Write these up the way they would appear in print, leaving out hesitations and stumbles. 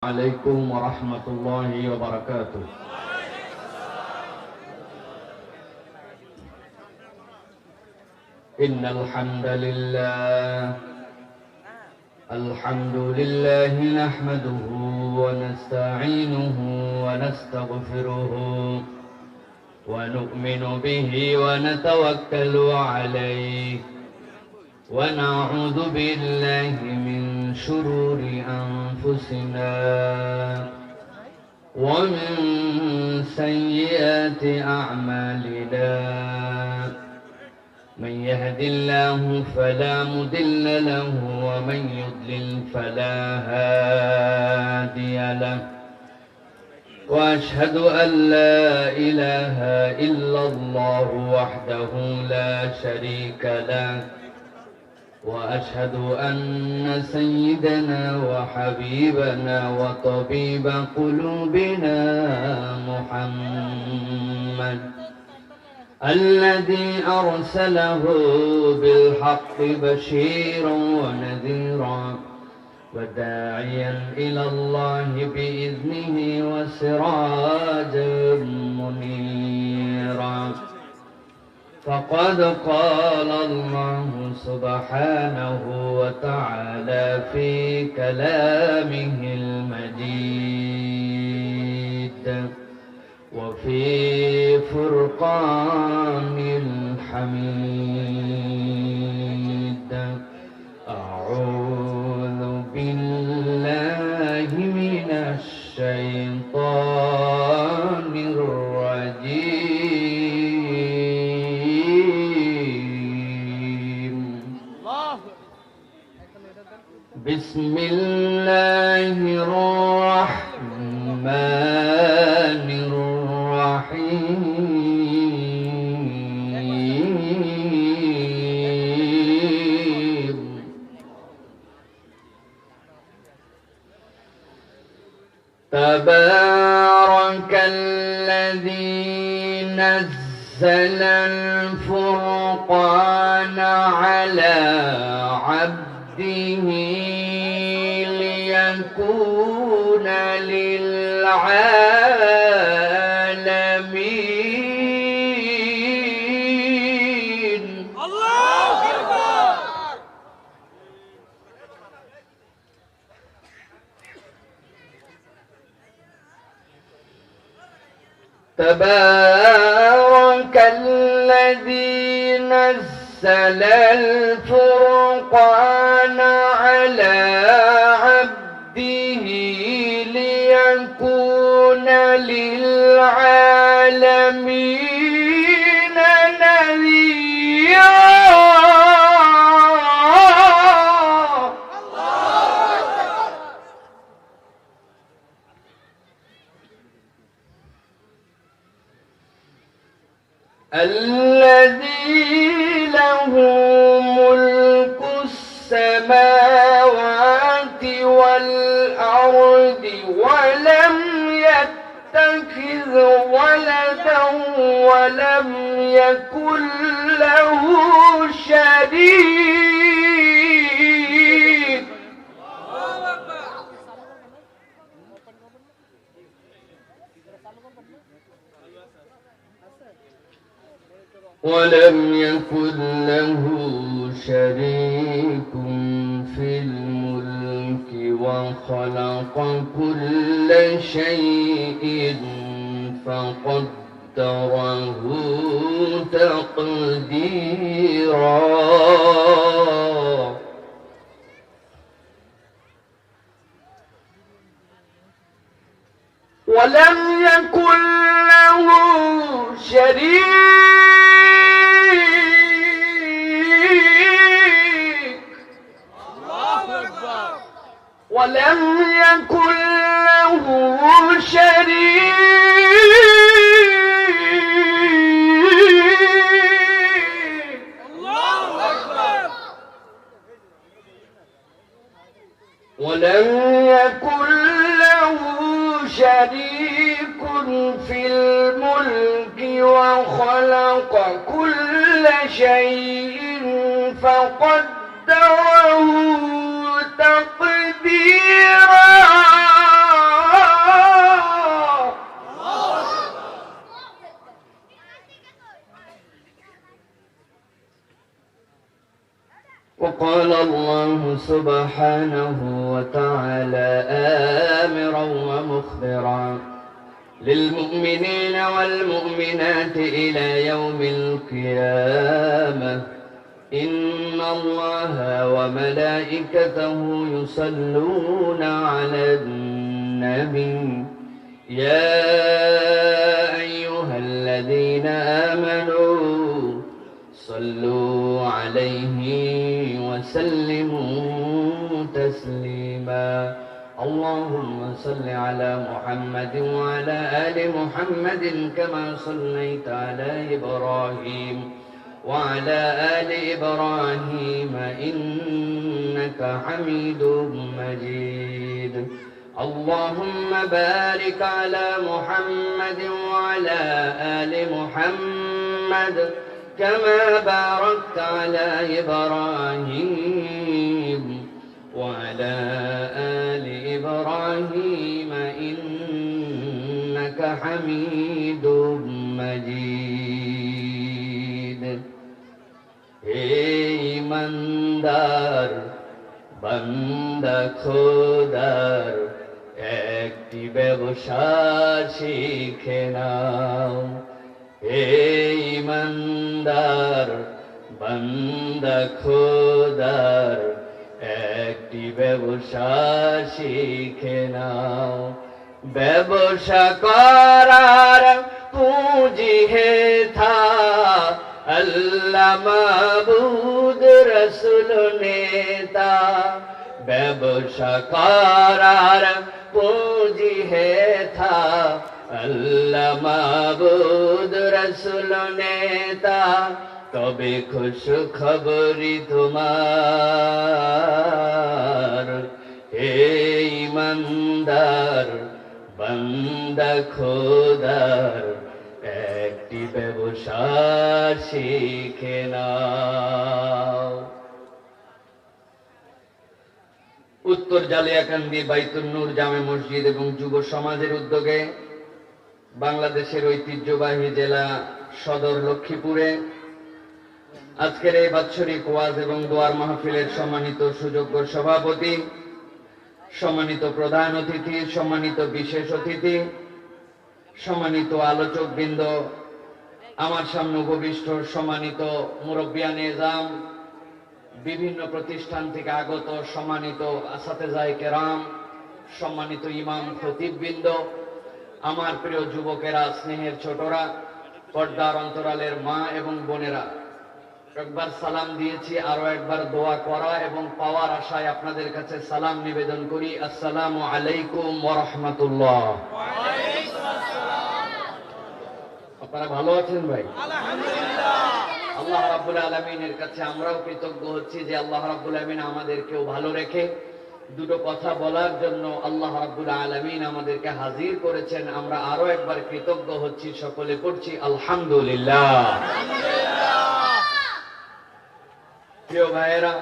عليكم ورحمة الله وبركاته. إن الحمد لله نحمده ونستعينه ونستغفره ونؤمن به ونتوكل عليه ونعوذ بالله من شرور أنفسنا ومن سيئات أعمالنا. من يهد الله فلا مضل له ومن يضلل فلا هادي له، وأشهد أن لا إله إلا الله وحده لا شريك له، وأشهد أن سيدنا وحبيبنا وطبيب قلوبنا محمد الذي أرسله بالحق بشيرا ونذيرا وداعيا إلى الله بإذنه وسراجا منيرا. فقد قال الله سبحانه وتعالى في كلامه المجيد وفي فرقان الحميد. أعوذ بالله من الشيطان الرجيم. بسم الله الرحمن الرحيم. تبارك الذي نزل الفرقان على عبده ليكون للعالمين. الله أكبر. تبارك الذي نزل الفرقان على عبده ليكون للعالمين نذيرا. الذي له ملك السماوات والأرض ولم يتخذ ولدا ولم يكن له شريك في الملك وخلق كل شيء فقدره تقديرا. ولم يكن له شريك ولم يكن له شريك ولم يكن له شريك في الملك وخلق كل شيء فقدره تقديرا. سبحانه وتعالى آمرا ومخبرا للمؤمنين والمؤمنات إلى يوم القيامة إن الله وملائكته يصلون على النبي يا أيها الذين آمنوا صلوا عليه وسلموا تسليما اللهم صل على محمد وعلى آل محمد كما صليت على إبراهيم وعلى آل إبراهيم إنك حميد مجيد اللهم بارك على محمد وعلى آل محمد كما باركت على إبراهيم وعلى آل إبراهيم إنك حميد مجيد ईमानदार बंदा खुदार একটি ব্যবসা শিখে নাও ईमानदार बंदा खुदार একটি ব্যবসা শিখে নাও ব্যবসা করার পুঁজি হে থা अल्लाह माबूद रसूल नेता ব্যবসা করার পুঁজি হে থা अल्लाह माबूद रसूल नेता তবে খুশ খবরি তোমার হে ঈমানদার বান্দা খোদার একটি ব্যবসা শিখে নাও উত্তর জালিয়াকান্দি বাইতুন নূর জামে মসজিদ এবং যুব সমাজের উদ্যোগে বাংলাদেশের ঐতিহ্যবাহী জেলা সদর লক্ষ্মীপুরে আজকের এই বাৎসরিক ওয়াজ এবং দোয়ার মাহফিলের সম্মানিত সুযোগ্য সভাপতি, সম্মানিত প্রধান অতিথি, সম্মানিত বিশেষ অতিথি, সম্মানিত আলোচকবৃন্দ, আমার সামনে উপবিষ্ট সম্মানিত মুরব্বিয়ানে নিজাম, বিভিন্ন প্রতিষ্ঠান থেকে আগত সম্মানিত আসাতেজায়ে কেরাম, সম্মানিত ইমাম খতিববৃন্দ, আমার প্রিয় যুবকেরা, স্নেহের ছোটরা, পর্দার অন্তরালের মা এবং বোনেরা, একবার সালাম দিয়েছি, আরো একবার দোয়া করা এবং পাওয়ার আশায় আপনাদের কাছে সালাম নিবেদন করি। আসসালামু আলাইকুম ওয়া রাহমাতুল্লাহ। আপনারা ভালো আছেন ভাই? আলহামদুলিল্লাহ। আল্লাহ রাব্বুল আলামিনের কাছে আমরাও কৃতজ্ঞ হচ্ছি যে আল্লাহ রাব্বুল আলামিন আমাদেরকেও ভালো রেখে দুটো কথা বলার জন্য আল্লাহ রাব্বুল আলামিন আমাদেরকে হাজির করেছেন। আমরা আরো একবার কৃতজ্ঞ হচ্ছি, সকলে পড়ছি আলহামদুলিল্লাহ। প্রিয় ভাইয়েরা,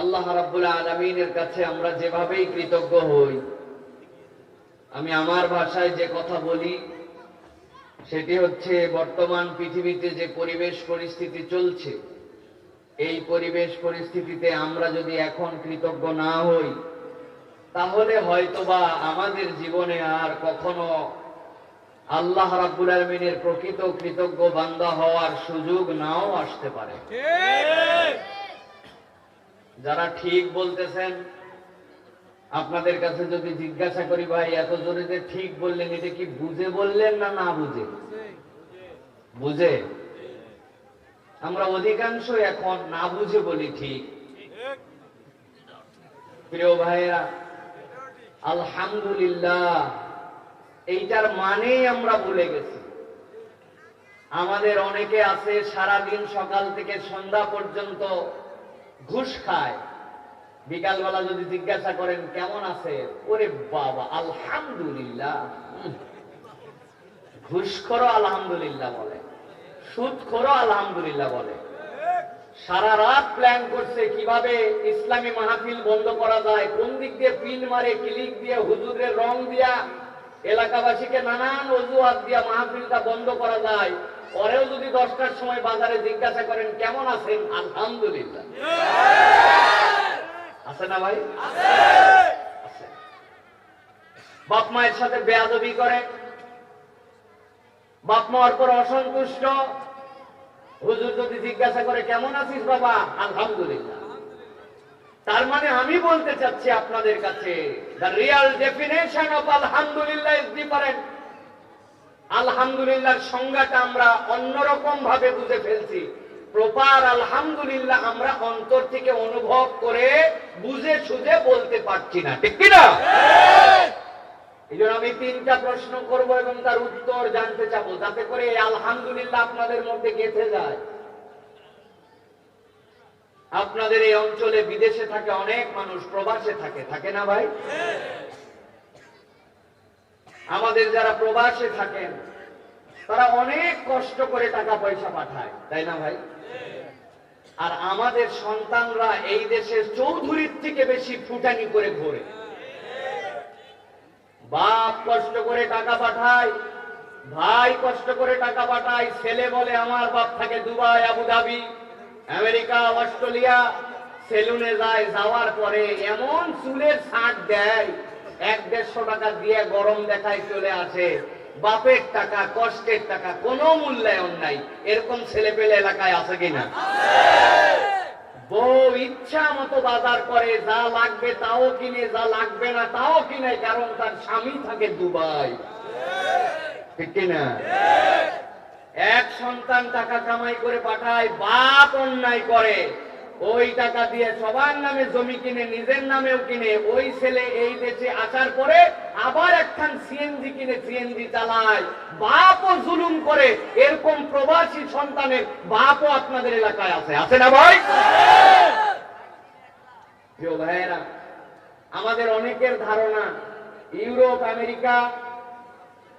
আল্লাহ রাব্বুল আলামিনের কাছে আমরা যেভাবেই কৃতজ্ঞ হই, আমি আমার ভাষায় যে কথা বলি সেটি হচ্ছে বর্তমান পৃথিবীতে যে পরিবেশ পরিস্থিতি চলছে, এই পরিবেশ পরিস্থিতিতে আমরা যদি এখন কৃতজ্ঞ না হই তাহলে হয়তোবা আমাদের জীবনে আর কখনো আল্লাহ রাব্বুল আলামিনের প্রকৃত কৃতজ্ঞ বান্দা হওয়ার সুযোগ নাও আসতে পারে। যারা ঠিক বলতেছেন, আপনাদের কাছে যদি জিজ্ঞাসা করি, ভাই এত জোরে যে ঠিক বললেন, এটা কি বুঝে বললেন না না বুঝে? বুঝে। আমরা অধিকাংশ এখন না বুঝে বলি ঠিক। প্রিয় ভাইয়েরা, আলহামদুলিল্লাহ এইটার মানেই আমরা ভুলে গেছি। আমাদের অনেকে আছে সারাদিন সকাল থেকে সন্ধ্যা পর্যন্ত ঘুষ খায়, বিকালবেলা যদি জিজ্ঞাসা করেন কেমন আছে, ওরে বাবা আলহামদুলিল্লাহ। ঘুষখোরও আলহামদুলিল্লাহ বলে, সুদখোরও আলহামদুলিল্লাহ বলে। সারা রাত প্ল্যান করছে কিভাবে ইসলামী মাহফিল বন্ধ করা যায়, কোন দিক দিয়ে পিন মারে, ক্লিক দিয়ে, হুজুরের রং দিয়া, এলাকাবাসীকে নানান অজুহাত দিয়া মাহফিলটা বন্ধ করা যায়। পরেও যদি 10টার সময় বাজারে জিজ্ঞাসা করেন কেমন আছেন, আলহামদুলিল্লাহ। আছে না ভাই? আছে। বাপ মায়ের সাথে বেয়াদবি করে, বাপ মার পর অসন্তুষ্ট। হুজুর যদি জিজ্ঞাসা করে কেমন আছিস বাবা, আলহামদুলিল্লাহ। তার মানে আমি বলতে চাচ্ছি আপনাদের কাছে, দ্য রিয়াল ডেফিনেশন অফ আলহামদুলিল্লাহ ইজ ডিফারেন্ট। আলহামদুলিল্লাহর সংজ্ঞাটা আমরা অন্যরকম ভাবে বুঝে ফেলছি। প্রপার আলহামদুলিল্লাহ আমরা অন্তর থেকে অনুভব করে বুঝে সুঝে বলতে পারছি না, ঠিক কিনা? এই জন্য আমি 3টা প্রশ্ন করব এবং তার উত্তর জানতে চাবো, যাতে করে এই আলহামদুলিল্লাহ আপনাদের মধ্যে গেঁথে যায়। আপনাদের এই অঞ্চলে বিদেশে থাকে অনেক মানুষ, প্রবাসে থাকে, থাকে না ভাই? আমাদের যারা প্রবাসে থাকেন তারা অনেক কষ্ট করে টাকা পয়সা পাঠায়, তাই না ভাই? আর আমাদের সন্তানরা এই দেশের চৌধুরীর থেকে বেশি ফুটানি করে ঘোরে। বাপ কষ্ট করে টাকা পাঠায়, ভাই কষ্ট করে টাকা পাঠায়, ছেলে বলে আমার বাপ থাকে দুবাই, আবুধাবি, আমেরিকা, অস্ট্রেলিয়া। সেলুনে যায়, যাওয়ার পরে এমন চুলের ছাঁট দেয়, 100-150 টাকা দিয়ে গরম দেখায় চলে আসে। বাপের টাকা, কষ্টের টাকা, কোনো মূল্যায়ন নাই। এরকম ছেলে পেলে এলাকায় আছে কিনা? বউ ইচ্ছা মতো বাজার করে, যা লাগবে তাও কিনে, যা লাগবে না তাও কিনে, কারণ তার স্বামী থাকে দুবাই, ঠিক কিনা? এক সন্তান টাকা কামাই করে পাঠায়, বাপ অন্যায় করে, ওই টাকা দিয়ে সবার নামে জমি কিনে, নিজের নামেও কিনে। ওই ছেলে এই দেশে আসার পরে আবার একখান সিএনজি কিনে সিএনজি চালায়, বাপও জুলুম করে। এরকম প্রবাসী সন্তানের বাপও আপনাদের এলাকায় আছে, আছে না ভাই? প্রিয় ভাইয়েরা, আমাদের অনেকের ধারণা ইউরোপ, আমেরিকা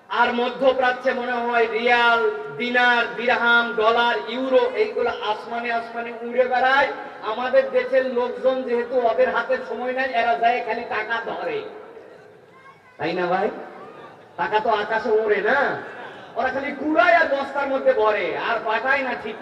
আর মধ্যপ্রাচ্যে মনে হয় রিয়াল, দিনার, দিরহাম, ডলার, ইউরো এইগুলো আসমানে আসমানে উড়ে বেড়ায়। আমাদের দেশের লোকজন যেহেতু ওদের হাতে সময় নাই, এরা যায় খালি টাকা ধরে, তাই না ভাই? টাকা তো আকাশে ওড়ে না, ওরা খালি কুড়ায় আর বস্তার মধ্যে ভরে, আর পাঠায় না ঠিক।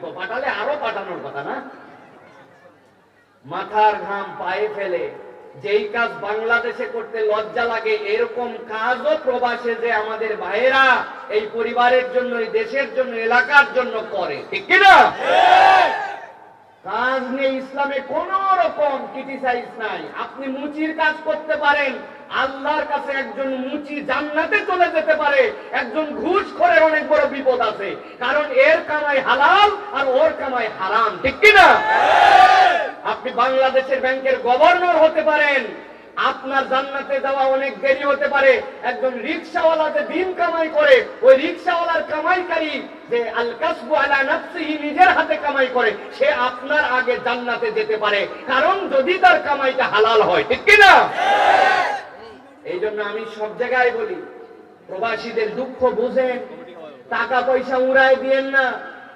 মতো, পাঠালে আরো পাঠানোর কথা না? মাথার ঘাম পায়ে ফেলে যেই কাজ বাংলাদেশে করতে লজ্জা লাগে, এরকম কাজও প্রবাসে যে আমাদের ভাইয়েরা এই পরিবারের জন্য, এই দেশের জন্য, এলাকার জন্য করে, ঠিক কিনা? কাজ নেই ইসলামে, কোন রকম ক্রিটিসাইজ নাই। আপনি মুচির কাজ করতে পারেন, আল্লাহর কাছে একজন মুচি জান্নাতে চলে যেতে পারে, একজন ঘুষখোরের অনেক বড় বিপদ আছে, কারণ এর কামাই হালাল আর ওর কামাই হারাম, ঠিক কিনা? আপনি বাংলাদেশের ব্যাংকের গভর্নর হতে পারেন, আপনার জান্নাতে যাওয়া অনেক দেরি হতে পারে। একজন রিকশাওয়ালাতে দিন কামাই করে, ওই রিকশাওয়ালার কামাইকারী যে আল কাসবু আলা নাফসিহি, নিজের হাতে কামাই করে, সে আপনার আগে জান্নাতে যেতে পারে, কারণ যদি তার কামাইটা হালাল হয়, ঠিক কিনা? এই জন্য আমি সব জায়গায় বলি, প্রবাসীদের দুঃখ বুঝেন, টাকা পয়সা উড়ায় দিয়েন না,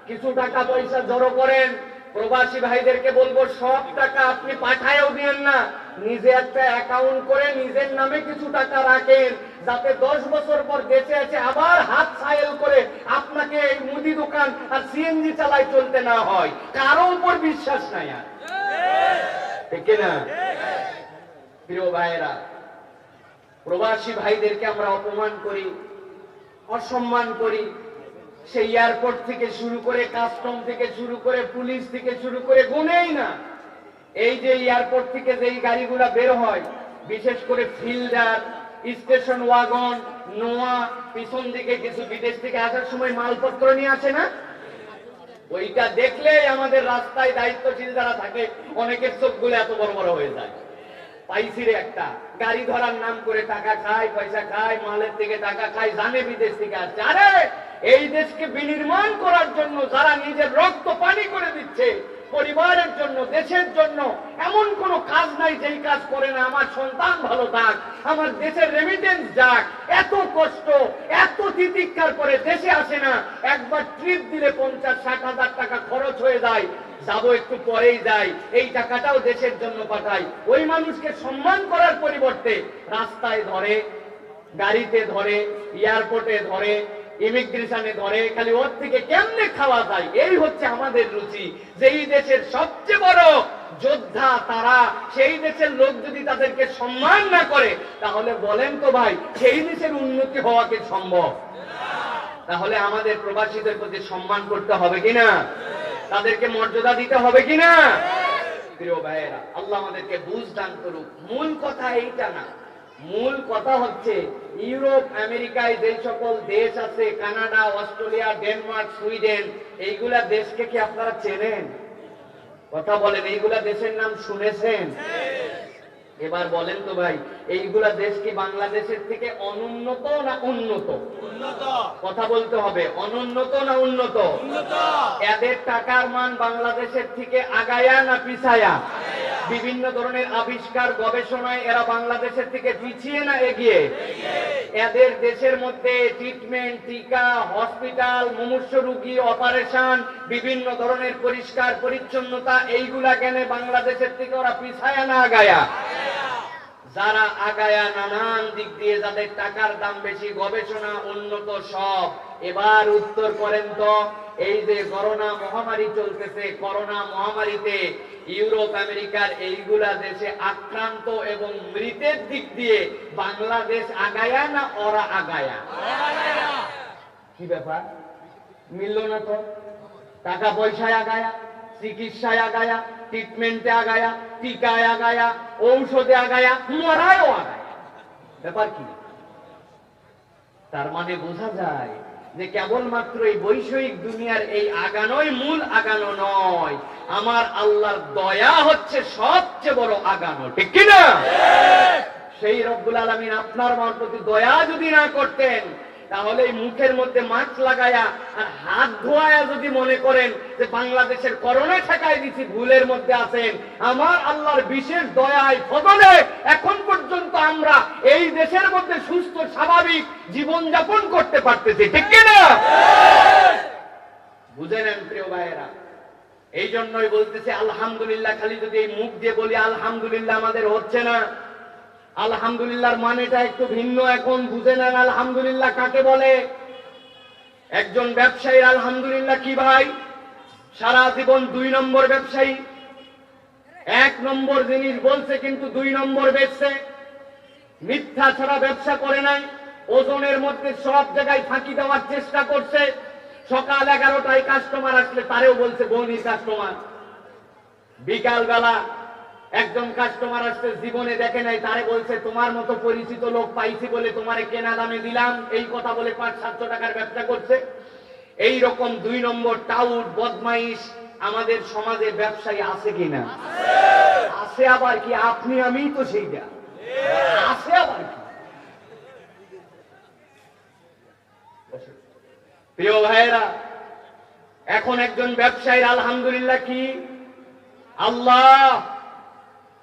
কিছু টাকা পয়সা জড়ো করেন। প্রবাসী ভাইদেরকে বলবো, সব টাকা আপনি পাঠায়ও দিয়েন না, নিজে একটা অ্যাকাউন্ট করে নিজের নামে কিছু টাকা রাখেন, যাতে 10 বছর পর বেঁচে আছে আবার হাত ছায়েল করে আপনাকে এই মুদি দোকান আর সিএনজি চালায় চলতে না হয়। কারো উপর বিশ্বাস নাই আর, ঠিক না? প্রিয় ভাইয়েরা, প্রবাসী ভাইদেরকে আমরা অপমান করি, অসম্মান করি। সেই এয়ারপোর্ট থেকে শুরু করে, কাস্টম থেকে শুরু করে, পুলিশ থেকে শুরু করে, গুনেই না। এই যে এয়ারপোর্ট থেকে যে গাড়িগুলা বের হয়, বিশেষ করে ফিল্ডার, স্টেশন ওয়াগন, নোয়া, পিছন দিকে কিছু বিদেশ থেকে আসার সময় মালপত্র নিয়ে আসে না, ওইটা দেখলেই আমাদের রাস্তায় দায়িত্বশীল যারা থাকে অনেকের চোখগুলো এত বড় বড় হয়ে যায়। পাইছি রে একটা, গাড়ি ধরার নাম করে টাকা খায়, পয়সা খায়, মালের থেকে টাকা খায়, জানে বিদেশ থেকে আসছে। আরে এই দেশকে বিনির্মাণ করার জন্য যারা নিজের রক্ত পানি করে দিচ্ছে পরিবারের জন্য, দেশের জন্য, এমন কোন কাজ নাই যেই কাজ করে না আমার সন্তান ভালো থাক, আমার দেশের রেমিটেন্স যাক। এত কষ্ট, এত তিতিক্ষার করে দেশে আসে না, একবার ট্রিপ দিলে 50-60 হাজার টাকা খরচ হয়ে যায়, যাবো একটু পরেই যাই, এই টাকাটাও দেশের জন্য পাঠাই। ওই মানুষকে সম্মান করার পরিবর্তে রাস্তায় ধরে, গাড়িতে ধরে, এয়ারপোর্টে ধরে, ইমিগ্রেশনে ধরে, খালি ওর থেকে কেমনে খাওয়া যায়, এই হচ্ছে আমাদের রুচি। যেই দেশের সবচেয়ে বড় যোদ্ধা তারা, সেই দেশের লোক যদি তাদেরকে সম্মান না করে, তাহলে বলেন তো ভাই, সেই দেশের উন্নতি হওয়া কি সম্ভব? তাহলে আমাদের প্রবাসীদের প্রতি সম্মান করতে হবে কিনা, তাদেরকে মর্যাদা দিতে হবে কিনা? প্রিয় ভাইয়েরা, আল্লাহ আমাদেরকে বুঝ দান করুক। মূল কথা এইটা না, মূল কথা হচ্ছে ইউরোপ আমেরিকায় যে সকল দেশ আছে, কানাডা, অস্ট্রেলিয়া, ডেনমার্ক, সুইডেন, এইগুলা দেশকে কি আপনারা চেনেন? কথা বলেন, এইগুলা দেশের নাম শুনেছেন? এবার বলেন তো ভাই, এইগুলা দেশ কি বাংলাদেশের থেকে অনুন্নত না উন্নত? কথা বলতে হবে, অনুন্নত না উন্নত? এদের টাকার মান বাংলাদেশের থেকে আগায়া না পিছায়া? বিভিন্ন ধরনের আবিষ্কার, গবেষণায় এরা বাংলাদেশের থেকে পিছিয়ে না এগিয়ে? এদের দেশের মধ্যে ট্রিটমেন্ট, টিকা, হসপিটাল, মুমূর্ষ রোগী, অপারেশন, বিভিন্ন ধরনের পরিষ্কার পরিচ্ছন্নতা, এইগুলা জ্ঞানে বাংলাদেশের থেকে ওরা পিছায়া না আগায়া? যারা আগায়া নানান দিক দিয়ে, যাদের টাকার দাম বেশি, গবেষণা উন্নত সব। এবার উত্তর করেন তো, এই যে করোনা মহামারী চলতেছে, করোনা মহামারীতে ইউরোপ আমেরিকার এইগুলা দেশে আক্রান্ত এবং মৃতের দিক দিয়ে বাংলাদেশ আগায়া না ওরা আগায়া? কি ব্যাপার, মিলল না তো? টাকা পয়সায় আগায়া, চিকিৎসায় আগায়া, ট্রিটমেন্টে আগায়া, টিকায় আগায়া, ঔষধে আগায়া, মরায়ও আগায়া। ব্যাপার কি? তার মানে বোঝা যায় যে কেবলমাত্র এই বৈষয়িক দুনিয়ার এই আগানোই মূল আগানো নয়, আমার আল্লাহর দয়া হচ্ছে সবচেয়ে বড় আগানো, ঠিক কিনা? সেই রব্বুল আলামিন আপনার আমার প্রতি দয়া যদি না করতেন, তাহলে এই মুখের মধ্যে মাছ লাগায়া আর হাত ধোয়া যদি মনে করেন যে বাংলাদেশের করোনা ঠেকাই দিচ্ছি, ভুলের মধ্যে আছেন। আমার আল্লাহর বিশেষ দয়ায়, ফজলে এখন পর্যন্ত আমরা এই দেশের মধ্যে সুস্থ স্বাভাবিক জীবন যাপন করতে পারতেছি, ঠিক কিনা? বুঝে নেন প্রিয় ভাইয়েরা। এই জন্যই বলতেছে আলহামদুলিল্লাহ। খালি যদি এই মুখ দিয়ে বলি আলহামদুলিল্লাহ, আমাদের হচ্ছে না। আলহামদুলিল্লাহর মানেটা একটু ভিন্ন, এখন বুঝে নেন আলহামদুলিল্লাহ কাকে বলে। একজন ব্যবসায়ীর আলহামদুলিল্লাহ কি ভাই? সারা জীবন 2 নম্বর ব্যবসায়ী, 1 নম্বর জিনিস বলছে কিন্তু 2 নম্বর বেচছে। মিথ্যা ছাড়া ব্যবসা করে নাই, ওজনের মধ্যে সব জায়গায় ফাঁকি দেওয়ার চেষ্টা করছে। সকাল 11টায় কাস্টমার আসলে তারেও বলছে বনি কাস্টমার। বিকাল বেলা একজন কাস্টমার আসছে, জীবনে দেখে নাই, তারে বলছে তোমার মতো পরিচিত লোক পাইছি বলে তোমারে কেনা দামে দিলাম, এই কথা বলে 500-700 টাকার ব্যবসা করছে। এই রকম 2 নম্বর টাউট বদমাইশ আমাদের সমাজে ব্যবসায়ী আছে কিনা? আছে। আবার কি আপনি আমি তো সেইটা আছে। আবার কি প্রিয় ভাইয়েরা, এখন একজন ব্যবসায়ীর আলহামদুলিল্লাহ কি আল্লাহ।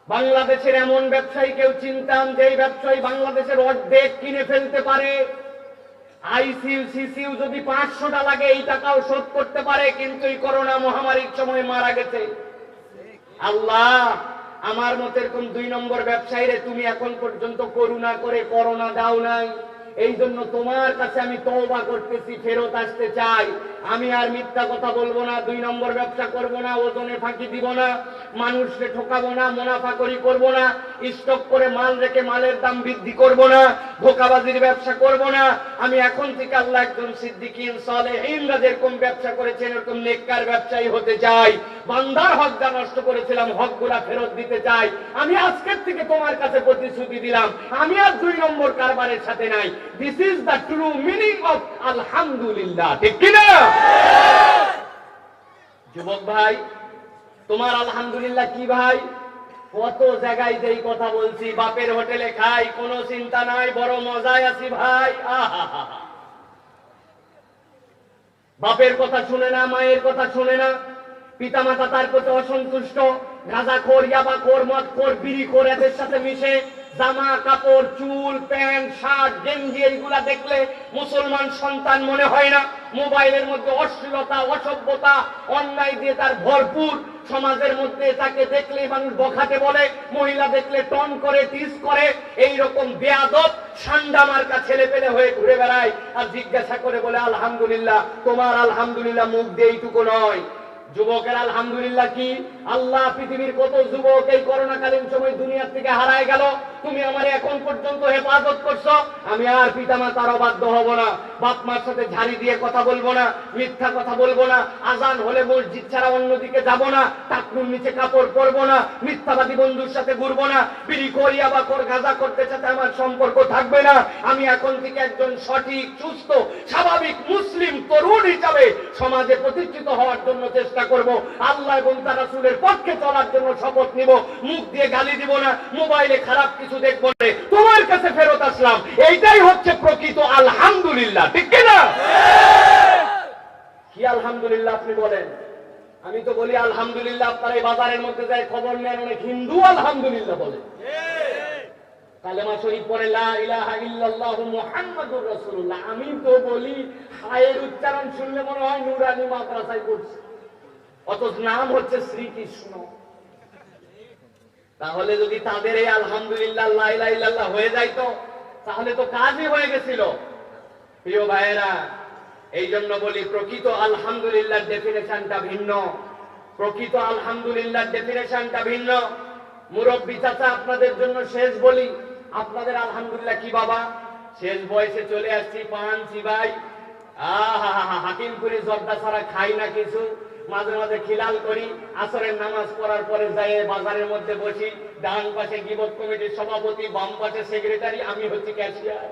বাংলাদেশের এমন ব্যবসায়ী কেউ চিনতাম যে ব্যবসায়ী বাংলাদেশের অর্ধেক কিনে ফেলতে পারে। আইসিইউ সিসিইউ যদি 500টা লাগে এই টাকাও শোধ করতে পারে, কিন্তু এই করোনা মহামারীর সময় মারা গেছে। আল্লাহ, আমার মতো এরকম 2 নম্বর ব্যবসায়ীরে তুমি এখন পর্যন্ত করুণা করে করোনা দাও নাই। এই জন্য তোমার কাছে আমি তওবা করতেছি, ফেরত আসতে চাই। আমি আর মিথ্যা কথা বলবো না, 2 নম্বর ব্যবসা করব না, ওজনে ফাঁকি দিব না, মানুষকে ঠকাবো না, মুনাফাকরি করব না, স্টক করে মাল রেখে মালের দাম বৃদ্ধি করব না, ধোঁকাবাজির ব্যবসা করব না। আমি এখন থেকে আল্লাহ একজন সিদ্দিকিন সালেহিনরা যেরকম ব্যবসা করেছেন এরকম নেককার ব্যবসায়ী হতে চাই। বান্দার হক যা নষ্ট করেছিলাম হকগুলা ফেরত দিতে চাই। আমি আজকের থেকে তোমার কাছে প্রতিশ্রুতি দিলাম, আমি আর 2 নম্বর কারবারের সাথে নাই। This is the true meaning of আলহামদুলিল্লাহ। ঠিক কিনা? যুবক ভাই, তোমার আলহামদুলিল্লাহ কি ভাই? কত জায়গায় যেই কথা বলছি, বাপের হোটেলে খাই, কোনো চিন্তা নাই, বড় মজায় আছি ভাই। বাপের কথা শুনে না, মায়ের কথা শুনে না, পিতামাতা তার প্রতি অসন্তুষ্ট, গাঁজাখোর, ইয়াবাখোর, মদখোর, বিড়িখোর এদের সাথে মিশে জামা কাপড়, চুল, প্যান্ট, শার্ট, গেঞ্জি এইগুলা দেখলে মুসলমান সন্তান মনে হয় না। মোবাইলের মধ্যে অশ্লীলতা, অসভ্যতা, অন্যায় দিয়ে তার ভরপুর। সমাজের মধ্যে তাকে দেখলে মানুষ বখাতে বলে, মহিলা দেখলে টন করে, টিস করে। এইরকম বেয়াদব সান্ডা মার্কা ছেলে পেলে হয়ে ঘুরে বেড়ায়, আর জিজ্ঞাসা করে বলে আলহামদুলিল্লাহ। তোমার আলহামদুলিল্লাহ মুখ দিয়ে এইটুকু নয়। যুবকের আলহামদুলিল্লাহ কি? আল্লাহ পৃথিবীর কত যুবক এই করোনাকালীন সময় দুনিয়ার থেকে হারায় গেল, তুমি আমার এখন পর্যন্ত হেফাজত করছো। আমি আর পিতামাতার অবাধ্য হব না, বাপ মার সাথে ঝাড়ি দিয়ে কথা বলবো না, মিথ্যা কথা বলবো না, আজান হলে মসজিদ ছাড়া অন্যদিকে যাব না, টাকনুর নিচে কাপড় পরবো না, মিথ্যাবাদী বন্ধুর সাথে ঘুরবো না, বিড়ি করি আবার গাঁজা করতে সাথে আমার সম্পর্ক থাকবে না। আমি এখন থেকে একজন সঠিক, সুস্থ, স্বাভাবিক মুসলিম তরুণ হিসাবে সমাজে প্রতিষ্ঠিত হওয়ার জন্য চেষ্টা করব। আল্লাহ এবং তার রাসূলের পক্ষে চলার জন্য শপথ নিব। মুখ দিয়ে গালি দিব না, মোবাইলে খারাপ কিছু দেখবো না। তোমার কাছে ফেরত আসলাম, এইটাই হচ্ছে প্রকৃত আলহামদুলিল্লাহ। ঠিক কিনা? কি আলহামদুলিল্লাহ আপনি বলেন? আমি তো বলি আলহামদুলিল্লাহ। আপনারা এই বাজারের মধ্যে যায় খবর নেন, অনেক হিন্দু আলহামদুলিল্লাহ বলে, কালেমা শরীফ পড়ে লা ইলাহা ইল্লাল্লাহু মুহাম্মাদুর রাসূলুল্লাহ। আমি তো বলি হায়ের উচ্চারণ শুনলে মনে হয় নুরানি মাদ্রাসায় পড়ছে, অথচ নাম হচ্ছে শ্রীকৃষ্ণ। তাহলে যদি তাদের এই আলহামদুলিল্লাহ লা ইলাহা ইল্লাল্লাহ হয়ে যাইতো তাহলে তো কাজই হয়ে গেছিল। প্রিয় ভাইয়েরা, এই জন্য বলি প্রকৃত আলহামদুলিল্লাহ ডেফিনেশনটা ভিন্ন। প্রকৃত আলহামদুলিল্লাহ ডেফিনেশনটা ভিন্ন। মুরব্বী চাচা, আপনাদের জন্য শেষ বলি, আপনাদের আলহামদুলিল্লাহ কি বাবা? শেষ বয়সে চলে আসছি, পান চিবাই, হাকিমপুরি জর্দা ছাড়া খাই না কিছু, মাঝে মাঝে খিলাল করি, আসরের নামাজ পড়ার পরে যাই বাজারের মধ্যে বসি, ডান পাশে গিবত কমিটির সভাপতি, বাম পাশে সেক্রেটারি, আমি হচ্ছি ক্যাশিয়ার।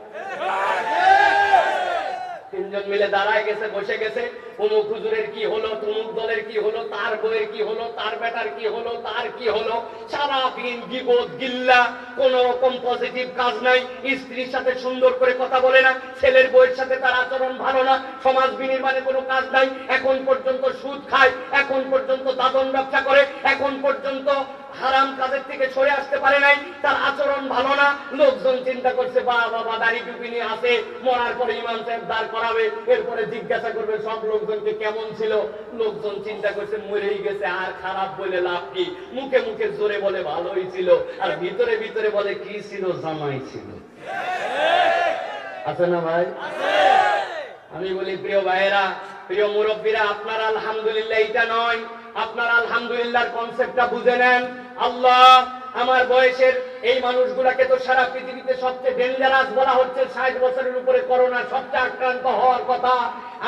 3 জন মিলে দাঁড়ায় গেছে, বসে গেছে, অমুক হুজুরের কি হলো, তমুক দলের কি হলো, তার বইয়ের কি হলো, তার বেটার কি হলো, তার কি হলো, সারাদিন গিবত গিল্লা, কোন রকম পজিটিভ কাজ নাই। স্ত্রীর সাথে সুন্দর করে কথা বলে না, ছেলের বইয়ের সাথে তার আচরণ ভালো না, সমাজ বিনির্মাণে কোনো কাজ নাই। এখন পর্যন্ত সুদ খায়, এখন পর্যন্ত দাদন ব্যবসা করে, এখন পর্যন্ত হারাম কাজের থেকে সরে আসতে পারে নাই, তার আচরণ ভালো না। লোকজন চিন্তা করছে বাবা দাড়ি টুপি নিয়ে আসে, মরার পরে ইমাম সাহেব দাঁড় করাবে, এরপরে জিজ্ঞাসা করবে সব লোকজনকে কেমন ছিল। লোকজন চিন্তা করছে মরেই গেছে, আর খারাপ বলে লাভ কি? মুখে মুখে জোরে বলে ভালোই ছিল, আর ভিতরে ভিতরে বলে কি ছিল, জামাই ছিল। আছে না ভাই? আমি বলি প্রিয় ভাইয়েরা, প্রিয় মুরব্বীরা, আপনার আলহামদুলিল্লাহ এটা নয়, আপনার আলহামদুলিল্লাহর কনসেপ্টটা বুঝে নেন। আল্লাহ আমার বয়সের এই মানুষগুলাকে তো সারা পৃথিবীতে সবচেয়ে ডেঞ্জারাস বলা হচ্ছে, 60 বছরের উপরে করোনা সবচেয়ে আক্রান্ত হওয়ার কথা।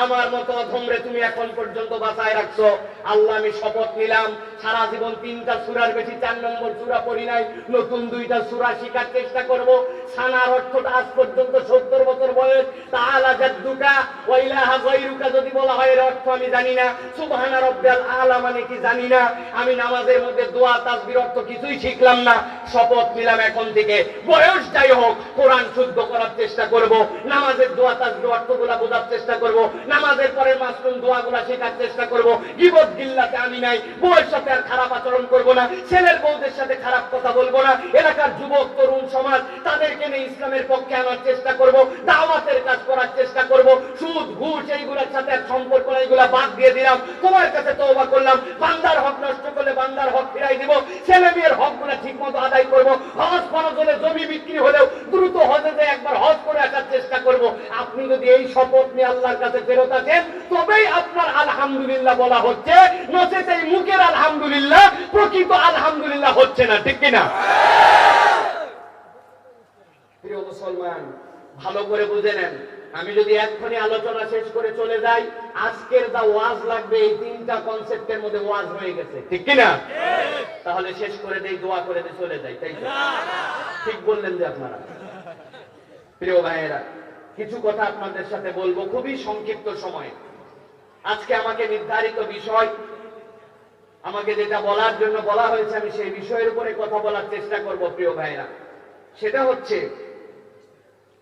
আমার মতো অধমরে তুমি এখন পর্যন্ত বাঁচায় রাখছো। আল্লাহ আমি শপথ নিলাম, সারা জীবন 3টা সূরার বেশি 4 নম্বর সূরা পড়ি নাই, নতুন 2টা সূরা শিখার চেষ্টা করব। সানার অর্থটা আজ পর্যন্ত 70 বছর বয়স, তাআলা জাদ্দুকা ওয়া ইলাহা গায়রুকা যদি বলা হয় এর অর্থ আমি জানি না, সুবহানা রাব্বিয়াল আলা মানে কি জানি না, আমি নামাজের মধ্যে দোয়া তাসবির অর্থ কিছুই শিখলাম না। শপথ নিলাম এখন থেকে বয়স যাই হোক কোরআন শুদ্ধ করার চেষ্টা করব, নামাজের দোয়া তাসবির অর্থগুলো বোঝার চেষ্টা করব, নামাজের পরে মাসনুন দোয়াগুলো শেখার চেষ্টা করব। গীবত গিল্লাতে আমি নাই, বউয়ের সাথে আর খারাপ আচরণ করব না, ছেলের বউদের সাথে খারাপ কথা বলবো না, এলাকার যুবক তরুণ সমাজ তাদেরকে নিয়ে ইসলামের পক্ষে আনার চেষ্টা করব, দাওয়াতের কাজ করার চেষ্টা করব। সুদ ঘুষ এইগুলোর সাথে আর সম্পর্ক না, এগুলা বাদ দিয়ে দিলাম, তোমার কাছে তওবা করলাম। বান্দার হক নষ্ট করলে বান্দার হক ফিরাই দিব, ছেলে মেয়ের হকগুলো ঠিকমতো আদায় করব। হজ ফরজ হলে জমি বিক্রি হলেও দ্রুত হজে যে একবার হজ করে আসার চেষ্টা করব। আপনি যদি এই শপথ নিয়ে আল্লাহর কাছে ফেরত আসেন তবেই আপনার আলহামদুলিল্লাহ বলা হচ্ছে, নচেত এই মুখের আলহামদুলিল্লাহ প্রকৃত আলহামদুলিল্লাহ হচ্ছে না, ঠিক কিনা? প্রিয় মুসলমান, ভালো করে বুঝে নেন, আমি যদি এক্ষুনি আলোচনা শেষ করে চলে যাই, আজকের যা ওয়াজ লাগবে এই 3টা কনসেপ্টের মধ্যে ওয়াজ হয়ে গেছে, ঠিক কিনা? তাহলে শেষ করে দেই, দোয়া করে দিয়ে চলে যাই, তাই তো? ঠিক বললেন যে আপনারা। প্রিয় ভাইয়েরা, কিছু কথা আপনাদের সাথে বলবো খুবই সংক্ষিপ্ত সময়ে। আজকে আমাকে নির্ধারিত বিষয়, আমাকে যেটা বলার জন্য বলা হয়েছে আমি সেই বিষয়ের উপরে কথা বলার চেষ্টা করব। প্রিয় ভাইয়েরা, সেটা হচ্ছে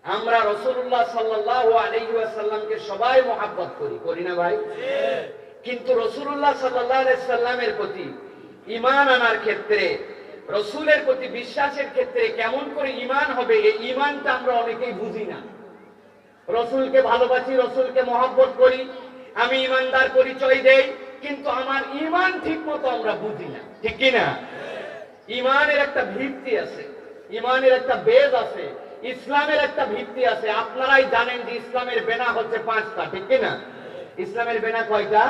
আমরা রাসূলুল্লাহ সাল্লাল্লাহু আলাইহি ওয়াসাল্লামকে সবাই মহব্বত করি, করি না ভাই? কিন্তু রাসূলুল্লাহ সাল্লাল্লাহু আলাইহি ওয়াসাল্লামের প্রতি ঈমান আনার ক্ষেত্রে, রাসূলের প্রতি বিশ্বাসের ক্ষেত্রে কেমন করে ঈমান হবে, এই ঈমানটা আমরা অনেকেই বুঝি না। রাসূলকে ভালোবাসি, রাসূলকে মহব্বত করি, আমি ঈমানদার পরিচয় দেই, কিন্তু আমার ঈমান ঠিকমতো আমরা বুঝি না, ঠিক কি না? ঈমানের একটা ভিত্তি আছে, ঈমানের একটা বেজ আছে, ইসলামের একটা ভিত্তি আছে। আপনারাই জানেন যে ইসলামের বেনা হচ্ছে 5টা, ঠিক কি না? ইসলামের বেনা কয়টা?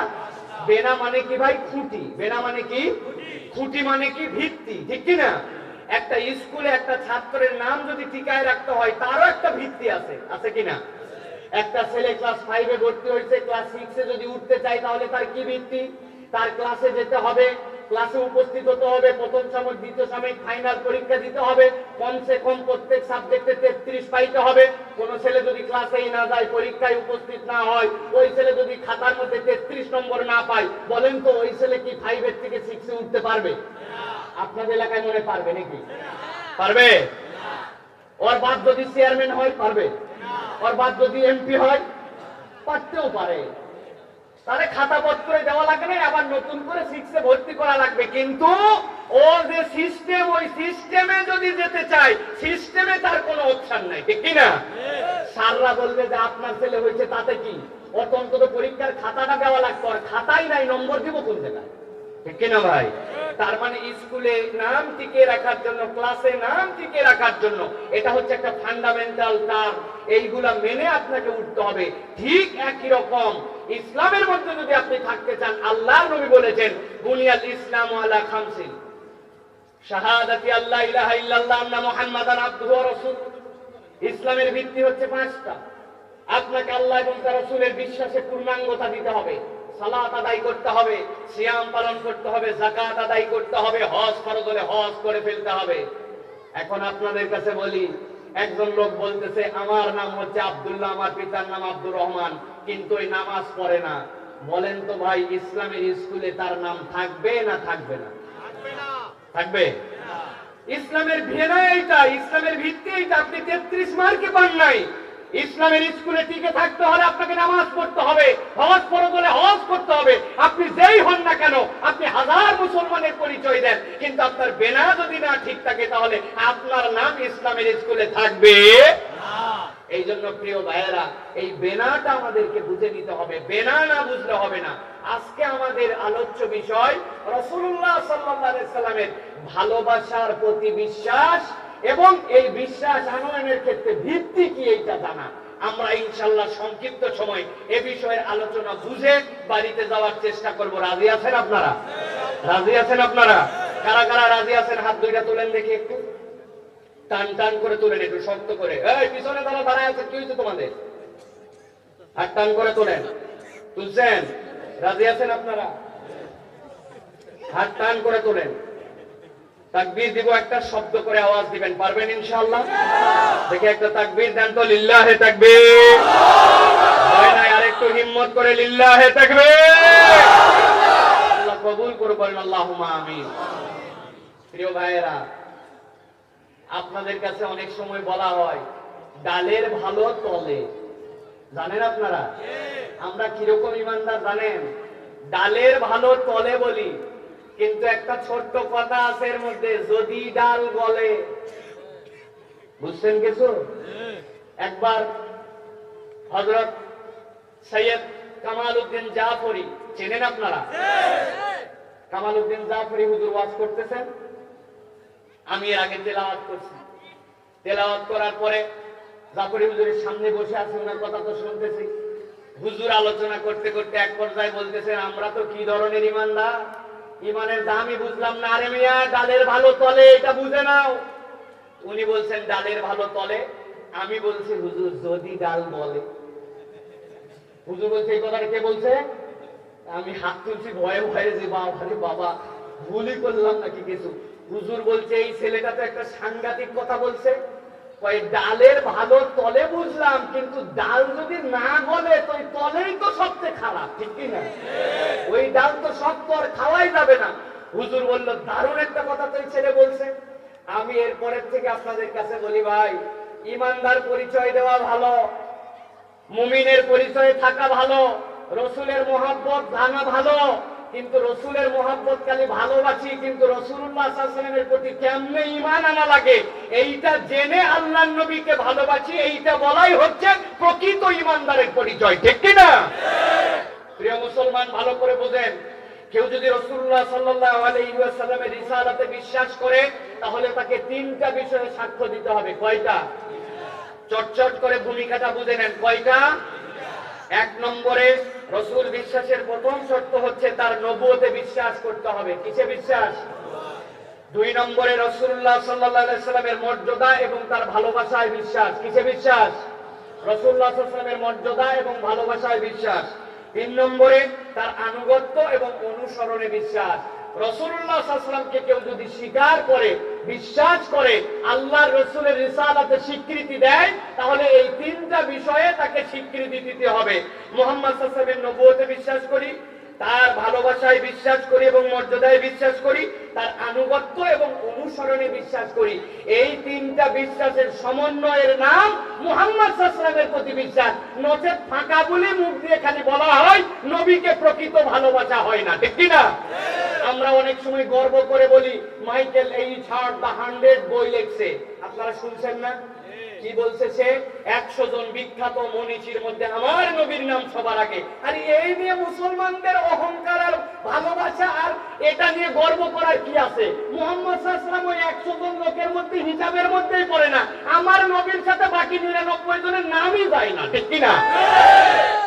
বেনা মানে কি ভাই? খুঁটি। বেনা মানে কি? খুঁটি মানে কি? ভিত্তি, ঠিক কি না? একটা স্কুলে একটা ছাত্রের নাম যদি টিকায় রাখতে হয় তারও একটা ভিত্তি আছে, আছে কিনা? একটা ছেলে ক্লাস 5 এ ভর্তি হয়েছে, ক্লাস 6 এ যদি উঠতে চায় তাহলে তার কি ভিত্তি? তার ক্লাসে যেতে হবে, ক্লাসে উপস্থিত হতে হবে, প্রথম সাময়িক দ্বিতীয় সাময়িক ফাইনাল পরীক্ষা দিতে হবে, কমসে কম প্রত্যেক সাবজেক্টে 33 পাইতে হবে। কোন ছেলে যদি ক্লাসেই না যায়, পরীক্ষায় উপস্থিত না হয়, ওই ছেলে যদি খাতার মধ্যে 33 নম্বর না পায়, বলেন তো ওই ছেলে কি 5 এর থেকে 6 এ উঠতে পারবে? আপনাদের এলাকায় মনে পারবে নাকি? পারবে? ওর বাপ যদি চেয়ারম্যান হয় পারবে? ওর বাপ যদি এমপি হয় পারতেও পারে। তাহলে খাতা পত্রে দেওয়া লাগবে, আবার নতুন করে 6 এ ভর্তি করা লাগবে। কিন্তু ও যে সিস্টেম, ওই সিস্টেমে যদি যেতে চায়, সিস্টেমে তার কোনো অপশন নাই, ঠিক কিনা? স্যাররা বলবে যে আপনার ছেলে হয়েছে তাতে কি, ওর তো অন্তত পরীক্ষার খাতাটা দেওয়া লাগবে, আর খাতাই নাই, নম্বর দিব কোন জায়গায়, ঠিক কিনা ভাই? তার মানে স্কুলে নাম টিকে রাখার জন্য, ক্লাসে নাম টিকে রাখার জন্য, এটা হচ্ছে একটা ফান্ডামেন্টাল টার্ম, এইগুলা মেনে আপনাকে উঠতে হবে। ঠিক একই রকম ইসলামের মধ্যে যদি আপনি থাকতে চান, আল্লাহর নবী বলেছেন বুনিয়াল ইসলামু আলা খামসিন, শাহাদাতি আল্লা ইলাহা ইল্লাল্লাহ আন্না মুহাম্মাদান আবদুহু ওয়া রাসূলুহু। ইসলামের ভিত্তি হচ্ছে 5টা। আপনাকে আল্লাহ এবং তার রাসূলের বিশ্বাসে পূর্ণাঙ্গতা দিতে হবে, সালাত আদায় করতে হবে, সিয়াম পালন করতে হবে, যাকাত আদায় করতে হবে, হজ ফরজ হলে হজ করে ফেলতে হবে। এখন আপনাদের কাছে বলি, একজন লোক বলতেছে আমার নাম হচ্ছে আব্দুল্লাহ, আমার পিতার নাম আব্দুর রহমান, কিন্তু ওই নামাজ পড়ে না। বলেন তো ভাই, ইসলামের স্কুলে তার নাম থাকবে না থাকবে না? থাকবে। ইসলামের ভেনা এইটা, ইসলামের ভিত্তি এইটা। আপনি 33 মার্কে পান নাই, ইসলামের স্কুলে টিকে থাকতে হলে আপনাকে নামাজ পড়তে হবে, হজ ফরজ হলে হজ করতে হবে। আপনি যেই হন না কেন, আপনি হাজার মুসলমানের পরিচয় দেন, কিন্তু আপনার বেনা যদি না ঠিক থাকে তাহলে আপনার নাম ইসলামের স্কুলে থাকবে না। এই জন্য প্রিয় ভাইয়েরা, এই বেনাটা আমাদেরকে বুঝে নিতে হবে, বেনা না বুঝলে হবে না। আজকে আমাদের আলোচ্য বিষয় রাসূলুল্লাহ সাল্লাল্লাহু আলাইহি সাল্লামের ভালোবাসার প্রতি বিশ্বাস এবং এই বিশ্বাস আনয়নের ক্ষেত্রে ভিত্তি কি এইটা জানা। আমরা ইনশাআল্লাহ সংক্ষিপ্ত সময় এ বিষয়ের আলোচনা বুঝে বাড়িতে যাওয়ার চেষ্টা করব। রাজি আছেন আপনারা? রাজি আছেন আপনারা? কারা কারা রাজি আছেন হাত দুইটা তোলেন দেখি একটু। টান টান করে তোলেন, একটু শক্ত করে। এই পিছনে যারা দাঁড়ায় আছে কি হয়েছে তোমাদের? হাত টান করে তোলেন। তুলছেন? রাজি আছেন আপনারা? হাত টান করে তোলেন। তাকবীর দিব, একটা শব্দ করে আওয়াজ দিবেন, পারবেন ইনশাআল্লাহ? দেখে একটা তাকবীর দেন তো, লিল্লাহে তাকবীর। হয় না, আরেকটু হিম্মত করে লিল্লাহে তাকবীর। আল্লাহ কবুল করুন, আল্লাহুম্মা আমিন। প্রিয় ভাইয়েরা, আপনাদের কাছে অনেক সময় বলা হয় ডালের ভালো তলে, জানেন আপনারা? আমরা কিরকম ইমানদার জানেন? ডালের ভালো তলে বলি, কিন্তু একটা ছোট্ট কথা আছে এর মধ্যে, যদি ডাল গলে। বুঝছেন কিছু? একবার হযরত সৈয়দ কামাল উদ্দিন জাফরি, চেনেন আপনারা? কামাল উদ্দিন জাফরি হুজুর ওয়াজ করতেছেন, আমি এর আগে তেলাওয়াত করছি। তেলাওয়াত করার পরে জাফরি হুজুরের সামনে বসে আছি, ওনার কথা তো শুনতেছি। হুজুর আলোচনা করতে করতে এক পর্যায়ে বলতেছেন, আমরা তো কি ধরনের ইমানদার, ইমানের দামই বুঝলাম না। আরে মিয়া, ডালের ভালো তলে এটা বুঝে নাও। উনি বলছেন ডালের ভালো তলে, আমি বলছি হুজুর যদি ডাল বলে। হুজুর বলছে এই কথাটা কে বলছে? আমি হাত তুলছি ভয়ে ভয়ে, যে বাবা ভুলই করলাম নাকি কিছু। হুজুর বলছে এই ছেলেটা তো একটা সাংঘাতিক কথা বলছে। ডালের ভালো তলে বুঝলাম, কিন্তু ডাল যদি না গলে তো ওই তলেই তো সবচেয়ে খারাপ, ঠিক কিনা? ওই ডাল তো সব তো আর খাওয়াই যাবে না। হুজুর বলল দারুণ একটা কথা তো এই ছেলে বলছে। আমি এরপরের থেকে আপনাদের কাছে বলি, ভাই ইমানদার পরিচয় দেওয়া ভালো, মুমিনের পরিচয়ে থাকা ভালো, রসুলের মহব্বত জানা ভালো, কিন্তু রসুলের মহব্বত খালি ভালোবাসি, কিন্তু রাসূলুল্লাহ সাল্লাল্লাহু আলাইহি ওয়াসাল্লামের প্রতি কেমনে ঈমান আনা লাগে এইটা জেনে আল্লাহর নবীকে ভালোবাসি, এইটা বলাই হচ্ছে প্রকৃত ঈমানদারের পরিচয়, ঠিক কি না? প্রিয় মুসলমান, ভালো করে বোঝেন, কেউ যদি রাসূলুল্লাহ সাল্লাল্লাহু আলাইহি ওয়াসাল্লামের রিসালাতে বিশ্বাস করে, তাহলে তাকে তিনটা বিষয়ে সাক্ষ্য দিতে হবে। কয়টা? চটচট করে ভূমিকাটা বুঝে নেন। কয়টা? এক নম্বরে রাসূল বিশ্বাসের প্রথম শর্ত হচ্ছে তার নবুয়তে বিশ্বাস করতে হবে। কিসে বিশ্বাস? দুই নম্বরে রাসূলুল্লাহ সাল্লাল্লাহু আলাইহি ওয়াসাল্লামের মর্যাদা এবং তার ভালোবাসায় বিশ্বাস। কিসে বিশ্বাস? রাসূলুল্লাহ সাল্লাল্লাহু আলাইহি ওয়াসাল্লামের মর্যাদা এবং ভালোবাসায় বিশ্বাস। তিন নম্বরে তার আনুগত্য এবং অনুসরণে বিশ্বাস। রাসূলুল্লাহ সাল্লাল্লাহু আলাইহি ওয়াসাল্লামকে কেউ যদি স্বীকার করে, বিশ্বাস করে, আল্লাহর রাসূলের রিসালাতে স্বীকৃতি দেয়, তাহলে এই তিনটা বিষয়ে তাকে স্বীকৃতি দিতে হবে। মুহাম্মদ সাল্লাল্লাহু আলাইহি ওয়াসাল্লামের নবুয়তে বিশ্বাস করি, তার ভালোবাসায় বিশ্বাস করি এবং মর্যাদায় বিশ্বাস করি, তার আনুগত্য এবং অনুসরণে বিশ্বাস করি। এই তিনটা বিশ্বাসের সমন্বয়ের নাম মুহাম্মদ সাল্লাল্লাহু আলাইহি ওয়াসাল্লামের প্রতি বিশ্বাস। নচেত ফাঁকা বলে মুখ দিয়ে খালি বলা হয়, নবীকে প্রকৃত ভালোবাসা হয় না, ঠিক কি না? আমরা অনেক সময় গর্ব করে বলি মাইকেল এইচ হার্ট দ্য 100 বই লিখছে। আপনারা শুনছেন না? কি বলছে সে? 100 জন বিখ্যাত মনীষীর মধ্যে আমার নবীর নাম সবার আগে। আর এই নিয়ে মুসলমানদের অহংকার আর ভালোবাসা আর এটা নিয়ে গর্ব করার কি আছে? মুহাম্মদ সাল্লাল্লাহু আলাইহি ওয়াসাল্লাম ওই 100 জন লোকের মধ্যে হিসাবের মধ্যেই পড়ে না। আমার নবীর সাথে বাকি 99 জনের নামই যায় না, ঠিক কি না?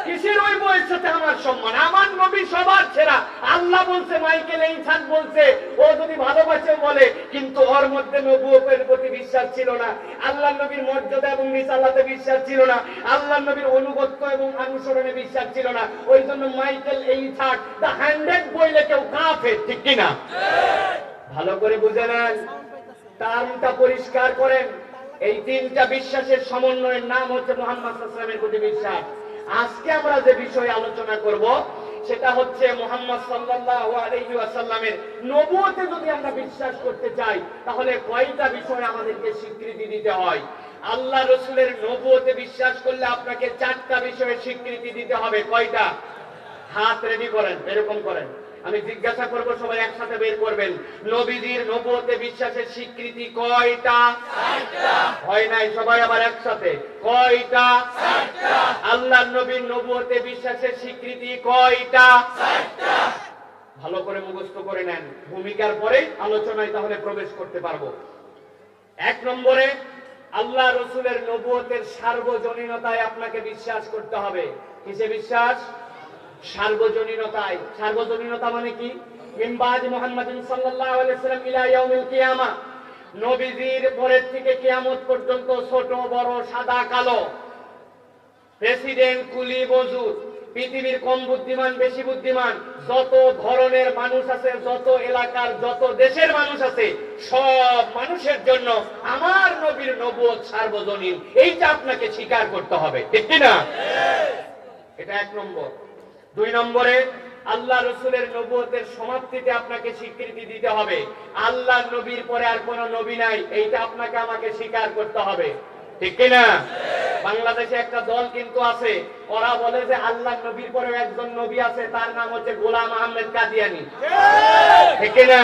কিসের ওই বইয়ের সাথে আমার সম্মান? আমার নবী সবার সেরা। আল্লাহ বলছে, মাইকেল এইচ হার্ট বলছে, ও যদি ভালোবাসে বলে, কিন্তু ওর মধ্যে নবুয়তের প্রতি বিশ্বাস ছিল না, আল্লাহ নবীর মর্যাদা এবং রিসালাতে বিশ্বাস ছিল না, আল্লাহ নবীর অনুগত্য এবং অনুসরণে বিশ্বাস ছিল না। ওই জন্য মাইকেল এইচ হার্ট দ্য 100 বই লেখেও কাফের, ঠিক কি না? ভালো করে বুঝে নেন, টার্মটা পরিষ্কার করেন। এই তিনটা বিশ্বাসের সমন্বয়ের নাম হচ্ছে মুহাম্মদ সাল্লাল্লাহু আলাইহি ওয়াসাল্লামের প্রতি বিশ্বাস। আজকে আমরা যে বিষয়ে আলোচনা করব সেটা হচ্ছে মুহাম্মদ সাল্লাল্লাহু আলাইহি ওয়াসাল্লামের নবুয়তে যদি আমরা বিশ্বাস করতে চাই, তাহলে কয়টা বিষয় আমাদেরকে স্বীকৃতি দিতে হয়? আল্লাহ রাসূলের নবুয়তে বিশ্বাস করলে আপনাকে 4টা বিষয়ে স্বীকৃতি দিতে হবে। কয়টা? হাত রেডি করেন, এরকম করেন, আমি জিজ্ঞাসা করব, সবাই একসাথে বের করবেন। নবীজির নবুয়তে বিশ্বাসের স্বীকৃতি কয়টা? 4টা। হয় নাই, সবাই আবার একসাথে, কয়টা? 4টা। আল্লাহর নবীর নবুয়তে বিশ্বাসের স্বীকৃতি কয়টা? 4টা। ভালো করে মুখস্থ করে নেন, ভূমিকার পরে আলোচনায় তাহলে প্রবেশ করতে পারবো। 1 নম্বরে আল্লাহ রসুলের নবুয়তের সার্বজনীনতায় আপনাকে বিশ্বাস করতে হবে। কিসে বিশ্বাস? সার্বজনীনতায়। সার্বজনীনতা মানে কি? মিন বাদি মুহাম্মাদিন সাল্লাল্লাহু আলাইহি ওয়াসাল্লাম ইলা ইয়াউমিল কিয়ামা, নবীজির পরের থেকে কিয়ামত পর্যন্ত ছোট বড় সাদা কালো, প্রেসিডেন্ট কুলি মজুর, পৃথিবীর কম বুদ্ধিমান বেশি বুদ্ধিমান, যত ধরনের মানুষ আছে, যত এলাকার যত দেশের মানুষ আছে, সব মানুষের জন্য আমার নবীর নবুয়ত সার্বজনীন। এইটা আপনাকে স্বীকার করতে হবে, ঠিক কি না? এটা এক নম্বর। দুই নম্বরে, আল্লাহ রসুলের নবুয়তের সমাপ্তিতে আপনাকে স্বীকৃতি দিতে হবে আল্লাহ নবীর পরে আর কোন নবী নাই। এইটা আপনাকে আমাকে স্বীকার করতে হবে, ঠিক কিনা? বাংলাদেশে একটা দল কিন্তু আছে, ওরা বলে যে আল্লাহ নবীর পরে একজন নবী আছে, তার নাম হচ্ছে গোলাম আহমেদ কাদিয়ানী, ঠিক কিনা?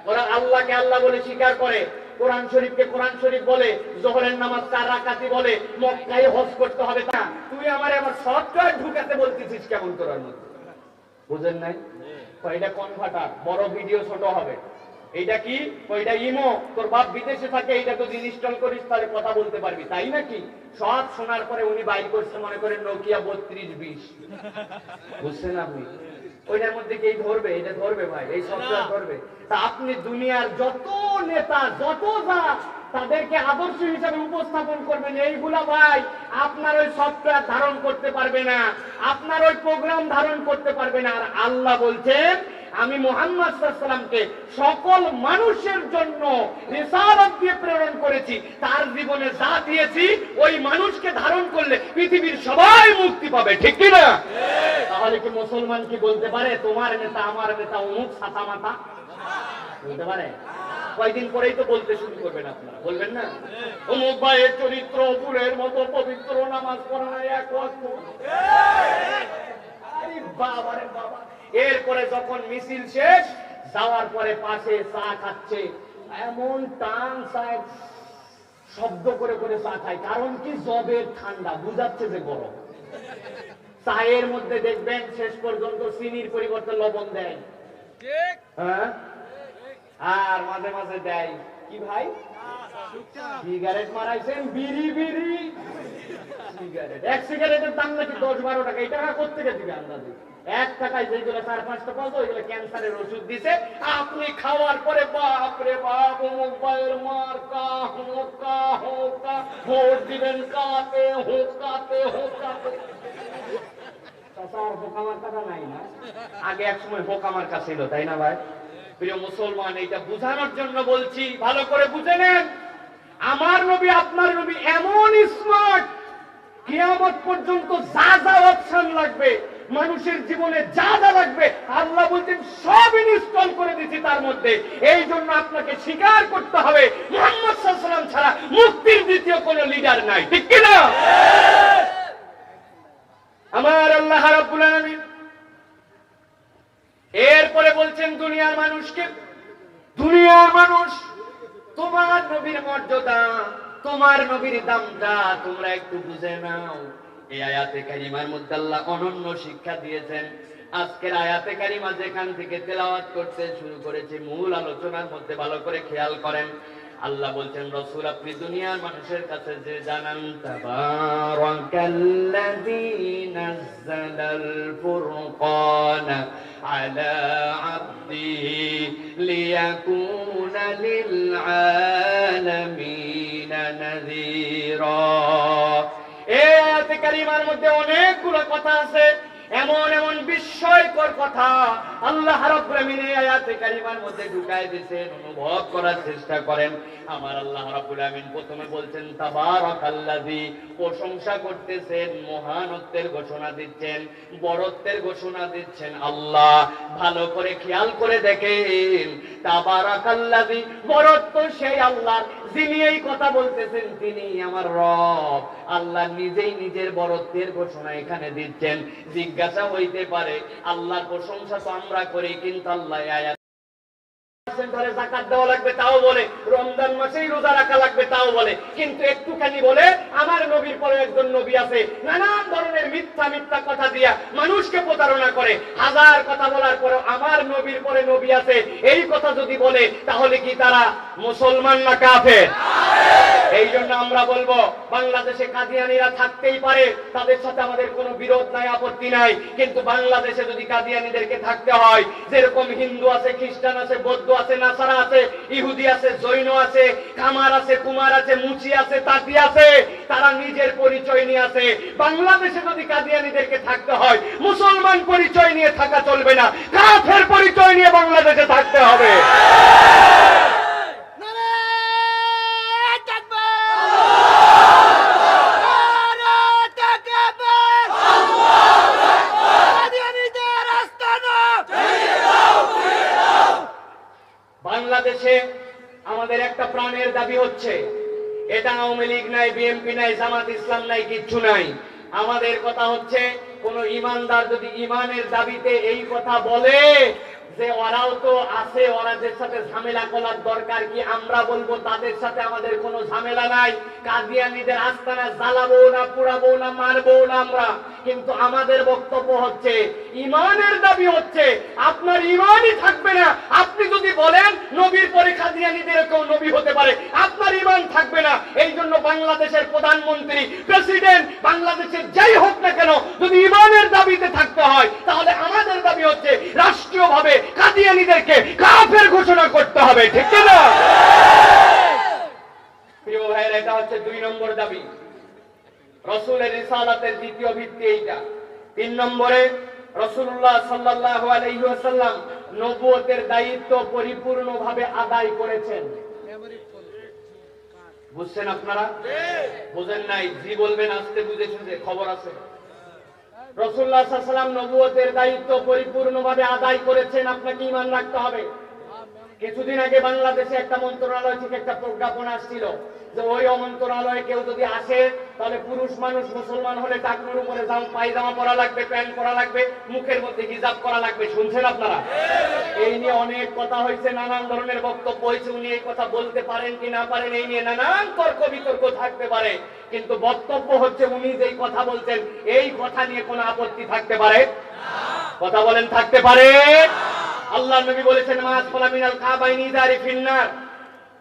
ওরা আল্লাহকে আল্লাহ বলে স্বীকার করে, কোরআন শরীফকে কোরআন শরীফ বলে, জোহরের নামাজ 4 রাকাতি বলে, মক্কায় হজ করতে হবে। তা তুই আমার আবার সফটওয়্যার ঢুকাতে বলতেছিস কেমন করার মধ্যে? বুঝেন নাই? এটা কনভার্টার, বড় ভিডিও ছোট হবে। এইটা কি? ওইটা ইমো, তোর বাপ বিদেশে থাকে, এইটা তো ইনস্টল করিস, তাহলে কথা বলতে পারবি, তাই নাকি? সব শোনার পরে উনি বাইর করছে, মনে করেন নোকিয়া 3220। বুঝছেন আপনি? ওইটার মধ্যে কি ধরবে? এটা ধরবে ভাই, এই সফটওয়্যার ধরবে। তা আপনি দুনিয়ার যত নেতা যত যা তাদেরকে আদর্শ হিসাবে উপস্থাপন করবেন, এইগুলা ভাই আপনার ওই সফটওয়্যার ধারণ করতে পারবে না, আপনার ওই প্রোগ্রাম ধারণ করতে পারবে না। আর আল্লাহ বলছেন, আমি মুহাম্মদ সাল্লাল্লাহু আলাইহি ওয়াসাল্লামকে সকল মানুষের জন্য রিসালাত দিয়ে প্রেরণ করেছি। তার জীবনে যা দিয়েছি ওই মানুষকে ধারণ করলে পৃথিবীর সবাই মুক্তি পাবে, ঠিক কি না? তাহলে কি মুসলমান কি বলতে পারে তোমার নেতা আমার নেতা অমুক ছাতা মাথা? বলতে পারে? কয়েকদিন পরেই তো বলতে শুরু করবেন আপনারা, বলবেন না? অমুক ভাইয়ের চরিত্র ফুলের মতো পবিত্র, নামাজ পড়া নাই এক ওয়াক্ত। আরে বাবা রে বাবা। এরপরে যখন মিছিল শেষ, যাওয়ার পরে পাশে চা খাচ্ছে, এমন টান চায়, শব্দ করে করে চা খায়। কারণ কি? জবের ঠান্ডা, বুঝাচ্ছে যে গরম। চায়ের মধ্যে দেখবেন শেষ পর্যন্ত চিনির পরিবর্তে লবণ দেয়, হ্যাঁ, আর মাঝে মাঝে দেয় কি ভাই? সিগারেট মারাইছেন, বিড়ি বিড়ি সিগারেট। এক সিগারেটের দাম নাকি 10-12 টাকা। এই টাকা কোথেকে দিবে আন্দাজে? 1 টাকায় যেগুলো 4-5টা পাওয়া যায়, ওইগুলো ক্যান্সারের ওষুধ দিছে। আপনি খাওয়ার পরে বাপ রে বাপ, অমুক ভাইয়ের মার্কা হোকা হোকা, ভোট দিবেন কাতে হোকাতে হোকাতে। হোকা মার্কাটা নাই না? আগে এক সময় হোকা মার্কা ছিল, তাই না ভাই? প্রিয় মুসলমান, এটা বুঝানোর জন্য বলছি, ভালো করে বুঝে নেন। আমার নবী আপনার নবী এমন স্মার্ট, কিয়ামত পর্যন্ত যা যা অপশন লাগবে, মানুষের জীবনে যা যা লাগবে, আল্লাহ বলছেন সব ইনস্টল করে দিয়েছি তার মধ্যে। এই জন্য আপনাকে স্বীকার করতে হবে মুহাম্মদ সাল্লাল্লাহু আলাইহি ওয়াসাল্লাম ছাড়া মুক্তির দ্বিতীয় কোনো লিডার নাই, ঠিক কি না? আমার আল্লাহ রাব্বুল আলামিন এরপরে বলছেন দুনিয়ার মানুষকে, দুনিয়ার মানুষ, তোমার নবীর মর্যাদা, তোমার নবীর দামটা তোমরা একটু বুঝে নাও। এই আয়াতে কারিমার মধ্যে আল্লাহ অনন্য শিক্ষা দিয়েছেন। আজকের আয়াতে কারিমা যেখান থেকে তেলাওয়াত করতে শুরু করেছে, মূল আলোচনার মধ্যে ভালো করে খেয়াল করেন। আল্লাহ বলছেন, রাসূল আপনি দুনিয়ার মানুষের কাছে যে জানান, তাবারাকাল্লাযী নাযালাল ফুরকানা আলা আবদিহি লিয়াকুনা লিল আলামিনা নাযীরা। এই আয়াতে কারিমার মধ্যে অনেকগুলো কথা আছে, এমন এমন বিস্ময়কর কথা আল্লাহ রাব্বুল আমিন এই আয়াতে কারিমার মধ্যে ঢুকায় দিয়েছেন। অনুভব করার চেষ্টা করেন। আমার আল্লাহ রাব্বুল আমিন প্রথমে বলছেন তাবারাকাল্লাযী, প্রশংসা করতেছেন, মহানত্বের ঘোষণা দিচ্ছেন, বড়ত্বের ঘোষণা দিচ্ছেন আল্লাহ। ভালো করে খেয়াল করে দেখেন, তাবারাকাল্লাযী, বড়ত্ব সেই আল্লাহ, যিনি এই কথা বলতেছেন তিনি আমার রব। আল্লাহ নিজেই নিজের বড়ত্বের ঘোষণা এখানে দিচ্ছেন। জিজ্ঞাসা হইতে পারে, আল্লাহর প্রশংসা তো আমরা করি, কিন্তু আল্লাহ আয়াত ধরে যাকাত দেওয়া লাগবে তাও বলে, রমজান মাসেই রোজা রাখা লাগবে তাও বলে, কিন্তু একটুখানি বলে আমার নবীর পরে একজন নবী আছে, নানান ধরনের মিথ্যা মিথ্যা কথা দিয়া মানুষকে প্রতারণা করে। হাজার কথা বলার পরে আমার নবীর পরে নবী আছে এই কথা যদি বলে, তাহলে কি তারা মুসলমান না কাফের? এই জন্য আমরা বলবো বাংলাদেশে কাদিয়ানীরা থাকতেই পারে, তাদের সাথে আমাদের কোনো বিরোধ নাই, আপত্তি নাই, কিন্তু বাংলাদেশে যদি কাদিয়ানীদেরকে থাকতে হয়, যেরকম হিন্দু আছে, খ্রিস্টান আছে, বৌদ্ধ আছে, নাসারা আছে, ইহুদি আছে, জৈন আছে, কামার আছে, কুমার আছে, মুচি আছে, তাঁতি আছে, তারা নিজের পরিচয় নিয়ে আছে। বাংলাদেশে যদি কাদিয়ানীদেরকে থাকতে হয়, মুসলমান পরিচয় নিয়ে থাকা চলবে না, কাফের পরিচয় নিয়ে বাংলাদেশে থাকতে হবে। বাংলাদেশে আমাদের একটা প্রাণের দাবি হচ্ছে, এটা আওয়ামী লীগ নাই, বিএনপি নাই, জামাত ইসলাম নাই, কিচ্ছু নাই। আমাদের কথা হচ্ছে, কোন ইমানদার যদি ইমানের দাবিতে এই কথা বলে যে ওরাও তো আছে, ওরাদের সাথে ঝামেলা করার দরকার কি, আমরা বলবো তাদের সাথে আমাদের কোনো ঝামেলা নাই, কাদিয়ানীদের আস্তানা জ্বালাবো না, পুড়াবো না, মারবো না আমরা। কিন্তু আমাদের বক্তব্য হচ্ছে, ইমানের দাবি হচ্ছে, আপনার ইমানই থাকবে না, আপনি যদি বলেন নবীর পরে কাদিয়ানীদের কেউ নবী হতে পারে, আপনার ইমান থাকবে না। এই জন্য বাংলাদেশের প্রধানমন্ত্রী, প্রেসিডেন্ট, বাংলাদেশের যাই হোক না কেন, যদি ইমানের দাবিতে থাকতে হয়, তাহলে আমাদের দাবি হচ্ছে রাষ্ট্রীয়ভাবে কাদিয়ানীদেরকে কাফের ঘোষণা করতে হবে, ঠিক না? প্রিয় ভাইয়েরা, এটা হচ্ছে 2 নম্বর দাবি, রাসূলের রিসালাতের দ্বিতীয় ভিত্তি এইটা। 3 নম্বরে, রাসূলুল্লাহ সাল্লাল্লাহু আলাইহি ওয়াসাল্লাম নবুয়তের দায়িত্ব পরিপূর্ণভাবে আদায় করেছেন। বুঝছেন আপনারা? বুঝেন নাই? জি বলবেন, আস্তে বুঝে শুনে, খবর আছে। রাসূলুল্লাহ সাল্লাল্লাহু আলাইহি ওয়াসাল্লাম নবুয়তের দায়িত্ব পরিপূর্ণভাবে আদায় করেছেন, আপনাকে ঈমান রাখতে হবে। কিছুদিন আগে বাংলাদেশে একটা মন্ত্রণালয় থেকে একটা প্রজ্ঞাপন আসছিল যে ওই মন্ত্রণালয়ে কেউ যদি আসে, তাহলে পুরুষ মানুষ মুসলমান হলে টাকনুর উপরে পায়জামা পরা লাগবে, প্যান্ট পরা লাগবে, মুখের মধ্যে হিজাব করা লাগবে। শুনছেন আপনারা? এই নিয়ে অনেক কথা হয়েছে, নানান ধরনের বক্তব্য হয়েছে। উনি এই কথা বলতে পারেন কি না পারেন, এই নিয়ে নানান তর্ক বিতর্ক থাকতে পারে, কিন্তু বক্তব্য হচ্ছে উনি যেই কথা বলছেন, এই কথা নিয়ে কোনো আপত্তি থাকতে পারে? কথা বলেন, থাকতে পারে? আল্লাহ নবী বলেছেন, মাস ফলা মিনাল কাবাইনি দারি ফিন্নার,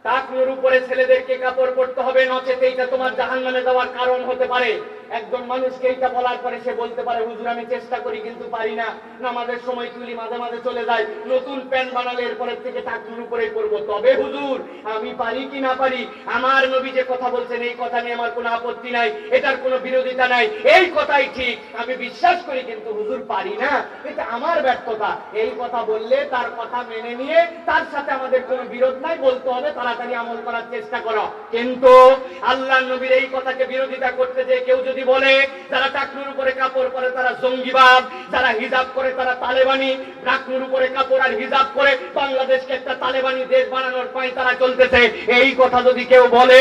টাকনুর উপরে ছেলেদেরকে কাপড় পরতে হবে, নচেত এইটা তোমার জাহান্নামে যাওয়ার কারণ হতে পারে। একজন মানুষকে এইটা বলার পরে সে বলতে পারে, হুজুর আমি চেষ্টা করি কিন্তু পারি না, নামাজের সময় তুলি, মাঝে মাঝে চলে যায়, নতুন প্যান্ট বানালে এরপরের থেকে টাকনুর উপরেই পরবো। তবে হুজুর আমি পারি কি না পারি, আমার নবী যে কথা বলছেন এই কথা নিয়ে আমার কোনো আপত্তি নাই, এটার কোনো বিরোধিতা নাই, এই কথাই ঠিক, আমি বিশ্বাস করি, কিন্তু হুজুর পারি না, এটা আমার ব্যর্থতা। এই কথা বললে তার কথা মেনে নিয়ে তার সাথে আমাদের কোনো বিরোধ নাই, বলতে হবে তাড়াতাড়ি আমল করার চেষ্টা করো। কিন্তু আল্লাহ নবীর এই কথাকে বিরোধিতা করতে যে কেউ যদি বলে যারা টাকনুর উপরে কাপড় পরে তারা জঙ্গিবাদ, যারা হিজাব করে তারা তালেবানি, টাকনুর উপরে কাপড় আর হিজাব করে বাংলাদেশকে একটা তালেবানি দেশ বানানোর পায় তারা চলতেছে, এই কথা যদি কেউ বলে,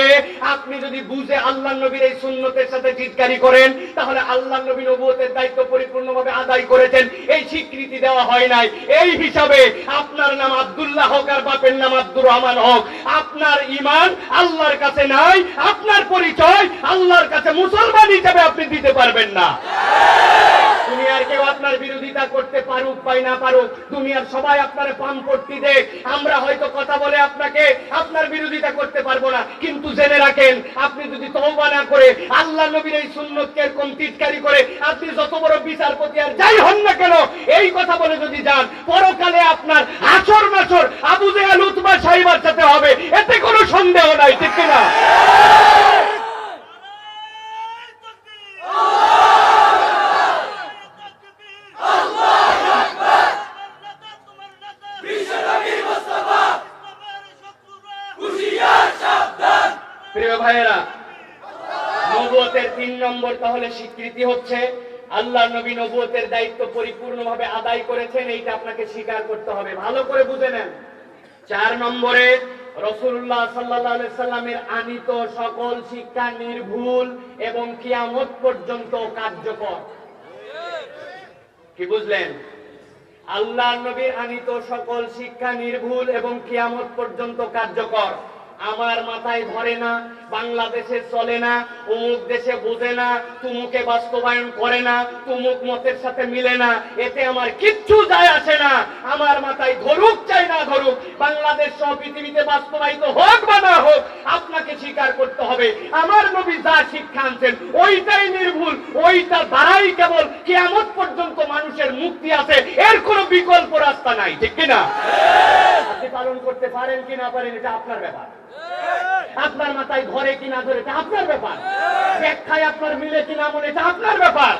আপনি যদি বুঝে আল্লাহ নবীর এই সুন্নতের সাথে চিৎকারি করেন, তাহলে আল্লাহ নবী নবুয়তের দায়িত্ব পরিপূর্ণভাবে আদায় করেছেন, এই স্বীকৃতি দেওয়া হয় নাই। এই হিসাবে আপনার নাম আব্দুল্লাহ হোক আর বাপের নাম আব্দুর রহমান হোক, আপনার ঈমান আল্লাহর কাছে নাই, আপনার পরিচয় আল্লাহর কাছে মুসলমান হিসেবে আপনি দিতে পারবেন না। দুনিয়ার কেউ আপনার বিরোধিতা করতে পারুক পাই না পারুক, দুনিয়ার সবাই আপনার পাম্পট্টি দেখ, আমরা হয়তো কথা বলে আপনাকে আপনার বিরোধিতা করতে পারবো না, কিন্তু জেনে রাখেন, আপনি যদি তওবা না করে আল্লাহ নবীর এই সুন্নতকে এরকম তিরস্কারি করে আপনি যত বড় বিচারপতি আর যাই হন না কেন, এই কথা বলে যদি যান, পরকালে আপনার হাসর নাসর আবু জেহেল উতবা সাহিবার সাথে হবে, এতে কোনো সন্দেহ নাই, ঠিক না? প্রিয় ভাইয়েরা, নবুয়তের 3 নম্বর তাহলে স্বীকৃতি হচ্ছে আল্লাহ নবী নবুয়তের দায়িত্ব পরিপূর্ণভাবে আদায় করেছেন, এইটা আপনাকে স্বীকার করতে হবে, ভালো করে বুঝে নেন। 4 নম্বরে, রাসূলুল্লাহ সাল্লাল্লাহু আলাইহি সাল্লামের আনিত সকল শিক্ষা নির্ভুল এবং কিয়ামত পর্যন্ত কার্যকর। কি বুঝলেন? আল্লাহ নবীর আনিত সকল শিক্ষা নির্ভুল এবং কিয়ামত পর্যন্ত কার্যকর। আমার মাথায় ধরে না, বাংলাদেশে চলে না, অমুক দেশে বুঝে না, তুমুকে বাস্তবায়ন করে না, তুমুক মতের সাথে মিলে না, এতে আমার কিচ্ছু যায় আসে না। আমার মাথায় ধরুক চাই না ধরুক, বাংলাদেশ সহ পৃথিবীতে বাস্তবায়িত হোক বা না হোক, আপনাকে স্বীকার করতে হবে আমার নবী যা শিক্ষা আনছেন ওইটাই নির্ভুল, ওইটা দ্বারাই কেবল কিয়ামত পর্যন্ত মানুষের মুক্তি আছে, এর কোনো বিকল্প রাস্তা নাই। ঠিক কিনা? আপনি পালন করতে পারেন কি না পারেন এটা আপনার ব্যাপার, আপনার মাথায় ধরে কিনা ধরে এটা আপনার ব্যাপার, ব্যাখ্যায় আপনার মিলে কিনা মনে এটা আপনার ব্যাপার,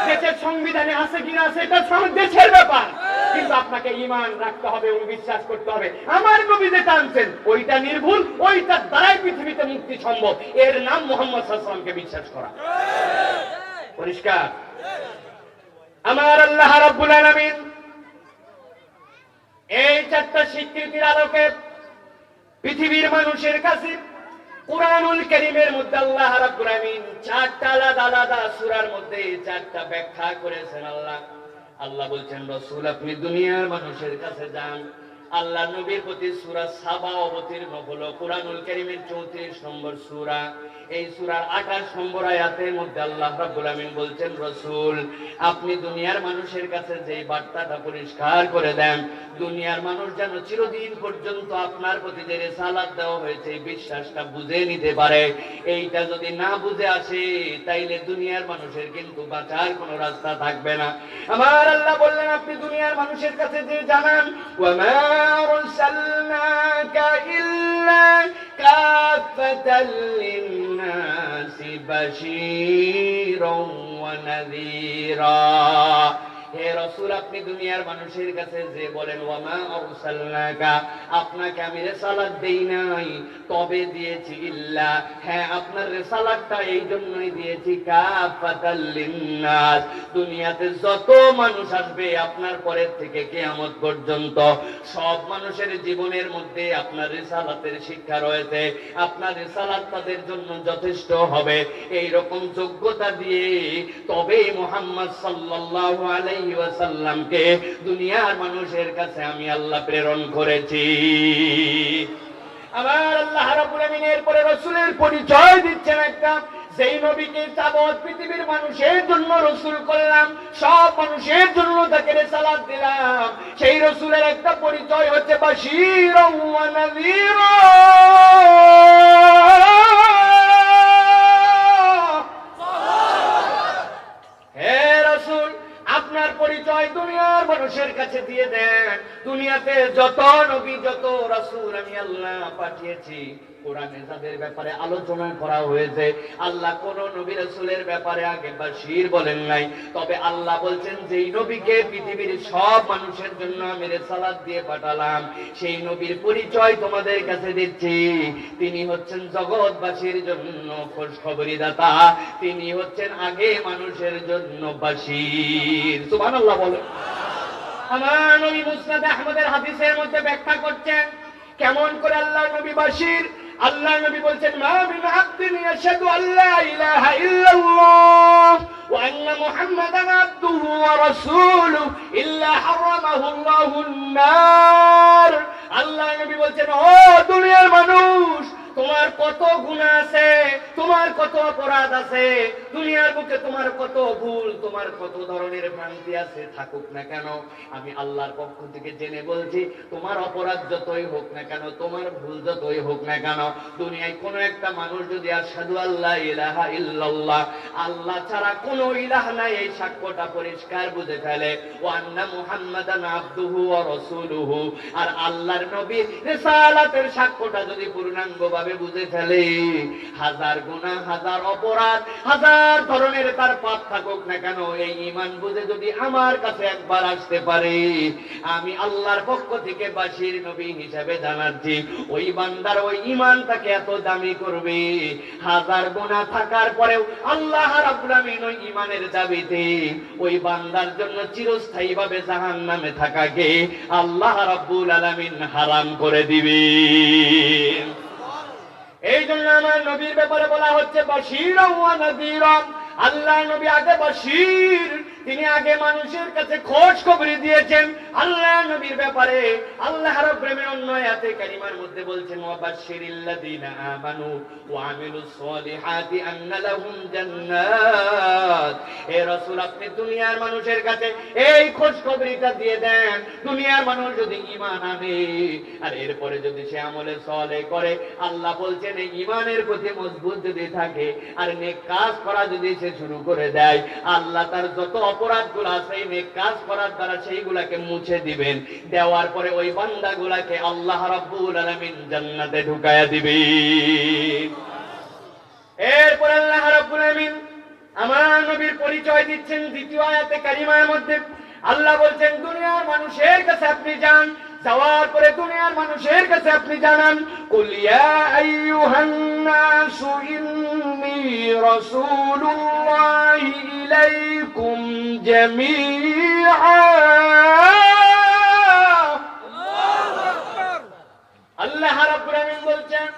দেশের সংবিধানে আছে কিনা আছে এটা দেশের ব্যাপার, কিন্তু আপনাকে ঈমান রাখতে হবে এবং বিশ্বাস করতে হবে আমার নবী যেটা আনছেন ওইটা নির্ভুল, ওইটার দ্বারাই পৃথিবীতে মুক্তি সম্ভব। এর নাম মুহাম্মদ সাল্লাল্লাহু আলাইহি ওয়াসাল্লামকে বিশ্বাস করা। পরিষ্কার? আমার আল্লাহ রাব্বুল আলামিন এই চারটা স্বীকৃতির আলোকে পৃথিবীর মানুষের কাছে কুরআনুল কারীমের মধ্যে আল্লাহ রাব্বুল আলামিন চারটা আলাদা আলাদা সূরার মধ্যে চারটা ব্যাখ্যা করেছেন। আল্লাহ বলছেন, রাসূল আপনি দুনিয়ার মানুষের কাছে যান। আল্লাহ নবীর প্রতি সূরা সাবা অবতীর্ণ হলো, কুরআনুল কারীমের 34 নম্বর সূরা। এই সূরার 28 নম্বর আয়াতের মধ্যে আল্লাহ রাব্বুল আলামিন বলছেন, রাসূল আপনি দুনিয়ার মানুষের কাছে যে বার্তাটা পরিষ্কার করে দেন, দুনিয়ার মানুষ যেন চিরদিন পর্যন্ত আপনার প্রতি যে রিসালাত দেওয়া হয়েছে এই বিশ্বাসটা বুঝে নিতে পারে। এইটা যদি না বুঝে আসে তাইলে দুনিয়ার মানুষের কিন্তু বাঁচার কোনো রাস্তা থাকবে না। আমার আল্লাহ বললেন, আপনি দুনিয়ার মানুষের কাছে যে জানান, ওয়া মা আরসালনাকা ইল্লা কাফাতাল লিন-নাসি বাশীরাও ওয়া নাযীরা। হে রাসূল আপনি দুনিয়ার মানুষের কাছে যে বলেন, ওয়া মা আরসালনাকা আপনাকে আমি রিসালাত দেই নাই, তবে দিয়েছি ইল্লা, হ্যাঁ আপনার রিসালাতটা এই জন্যই দিয়েছি কাফাতাল লিন-নাস, দুনিয়াতে যত মানুষ আসবে আপনার পরের থেকে কিয়ামত পর্যন্ত সব মানুষের জীবনের মধ্যে আপনার রিসালাতের শিক্ষা রয়েছে, আপনার রিসালাত তাদের জন্য যথেষ্ট হবে। এই রকম যোগ্যতা দিয়ে তবেই মুহাম্মদ সাল্লাল্লাহু আলাইহি ওয়াসাল্লামকে দুনিয়ার মানুষের কাছে আমি আল্লাহ প্রেরণ করেছি। আমার আল্লাহ রাব্বুল আলামিন এরপরে রাসূলের পরিচয় দিচ্ছেন একটা, যেই নবীকে যাবত পৃথিবীর মানুষের জন্য রাসূল করলাম, সব মানুষের জন্য তাকে রিসালাত দিলাম, সেই রাসূলের একটা পরিচয় হচ্ছে বাশীরা ওয়া নাযীরা। হে রাসূল আপনার পরিচয় দুনিয়ার মানুষের কাছে দিয়ে দেন। দুনিয়াতে যত নবী যত রাসূল আমি আল্লাহ পাঠিয়েছি, কোরআনে যাদের ব্যাপারে আলোচনা করা হয়েছে, আল্লাহ কোন নবী রাসূলের ব্যাপারে আগে বাশীর বলেন নাই, তবে আল্লাহ বলছেন যেই নবীকে পৃথিবীর সব মানুষের জন্য আমি রিসালাত দিয়ে পাঠালাম, সেই নবীর পরিচয় তোমাদের কাছে দিচ্ছি। তিনি হচ্ছেন জগৎবাসীর জন্য খুশখবরি দাতা, তিনি হচ্ছেন আগে মানুষের জন্য বাশীর। সুবহানাল্লাহ বলেন। আমার নবী মুসনাদ আহমদের হাদিসের মধ্যে ব্যাখ্যা করছেন কেমন করে আল্লাহ নবী বাশীর। আল্লাহ নবী বলছেন, মা মিন আবদিন ইয়াশহাদু আল্লা ইলাহা ইল্লাল্লাহ ওয়া আন্না মুহাম্মাদান আবদুহু ওয়া রাসূলুহু ইল্লা হারামাহু আল্লাহুন নার। আল্লাহ নবী বলছেন, ও দুনিয়ার মানুষ, তোমার কত গুনাহ আছে, তোমার কত অপরাধ আছে, দুনিয়ার বুকে তোমার কত ভুল, তোমার কত ধরনের ভ্রান্তি আছে, থাকুক না কেন, আমি আল্লাহর পক্ষ থেকে জেনে বলছি, তোমার অপরাধ যতই হোক না কেন, তোমার ভুল যতই হোক না কেন, দুনিয়ায় কোন একটা মানুষ যদি আশহাদু আল্লা ইলাহা ইল্লাল্লাহ, আল্লাহ ছাড়া কোনো ইলাহ নাই, এই সাক্ষ্যটা পরিষ্কার বুঝে ফেলে, ওয়া আন্না মুহাম্মাদান আবদুহু ওয়া রাসূলুহু, আর আল্লাহর নবী রিসালাতের সাক্ষ্যটা যদি পূর্ণাঙ্গভাবে বুঝে ফেলে, হাজার গুনাহ, হাজার অপরাধ, হাজার ধরনের তার পাপ থাকুক না কেন, এই ঈমান বুঝে যদি আমার কাছে একবার আসতে পারে, আমি আল্লাহর পক্ষ থেকে বাশীর নবী হিসেবে জানাচ্ছি, ওই বান্দার ওই ঈমান তাকে এত দামি করবে, হাজার গুনাহ থাকার পরেও আল্লাহ রাব্বুল আলামিন ওই ঈমানের দাবিতে ওই বান্দার জন্য চিরস্থায়ীভাবে জাহান্নামে থাকাকে আল্লাহ রাব্বুল আলামিন হারাম করে দিবেন। এই জন্য আমার নবীর ব্যাপারে বলা হচ্ছে বাশীরা ওয়া নাযীরা। আল্লাহ নবী আগে বাশীর, তিনি আগে মানুষের কাছে খোঁজ খবর দিয়েছেন আল্লাহ নবীর ব্যাপারে। আল্লাহ রাব্বুল আলামিন অন্য আয়াতে কারিমার মধ্যে বলছেন ওয়াবাশশিরিল্লাযীনা আমানু ওয়া আমিলুস সলিহাতি আন্না লাহুম জান্নাত। হে রাসূল, আপনি দুনিয়ার মানুষের কাছে এই খোঁজ খবরটা দিয়ে দেন, দুনিয়ার মানুষ যদি ঈমান আনে আর এরপরে যদি সে আমলে সালেহ করে, আল্লাহ বলছেন এই ঈমানের প্রতি মজবুত যদি থাকে আর নেক কাজ করা যদি সে শুরু করে দেয়, আল্লাহ তার যত অপরাধগুলো আছে এই নেক কাজ করার দ্বারা সেইগুলাকে মুছে দিবেন। দেওয়ার পরে ওই বান্দাগুলাকে আল্লাহ রাব্বুল আলামিন জান্নাতে ঢুকায়া দিবেন। এরপর আল্লাহ রাব্বুল আলামিন আমার নবীর পরিচয় দিচ্ছেন দ্বিতীয় আয়াতে কারিমার মধ্যে। আল্লাহ বলছেন দুনিয়ার মানুষের কাছে আপনি যান, যাওয়ার পরে দুনিয়ার মানুষের কাছে আপনি জানান কুল ইয়া আইয়ুহান নাসু ইন্নী রাসূলুল্লাহি ইলাইকুম জামিআ। আল্লাহ রাব্বুল আলামিন বলছেন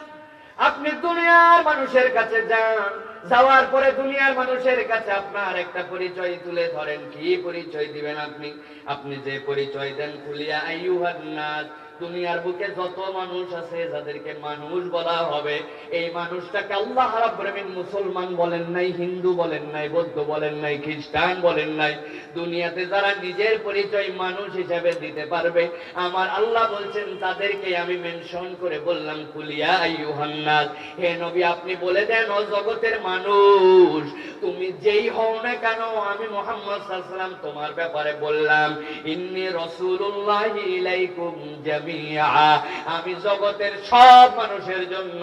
আপনি দুনিয়ার মানুষের কাছে যান, যাওয়ার পরে দুনিয়ার মানুষের কাছে আপনার একটা পরিচয় তুলে ধরেন। কি পরিচয় দিবেন আপনি? আপনি যে পরিচয় দেন কুলিয়া আইয়ুহান নাস, দুনিয়ার বুকে যত মানুষ আছে যাদেরকে মানুষ বলা হবে, এই মানুষটাকে আল্লাহ রাব্বুল আলামিন মুসলমান বলেন নাই, হিন্দু বলেন নাই, বৌদ্ধ বলেন নাই, খ্রিস্টান বলেন নাই। দুনিয়াতে যারা নিজের পরিচয় মানুষ হিসেবে দিতে পারবে, আমার আল্লাহ বলছেন তাদেরকে আমি মেনশন করে বললাম কুলিয়া আইয়ুহান নাস। হে নবী, আপনি বলে দেন ও জগতের মানুষ, তুমি যেই হও না কেন, আমি মুহাম্মদ সাল্লাল্লাহু আলাইহি ওয়াসাল্লাম তোমার ব্যাপারে বললাম ইন্নী রাসূলুল্লাহি ইলাইকুম জামিআ। আমি জগতের সব মানুষের জন্য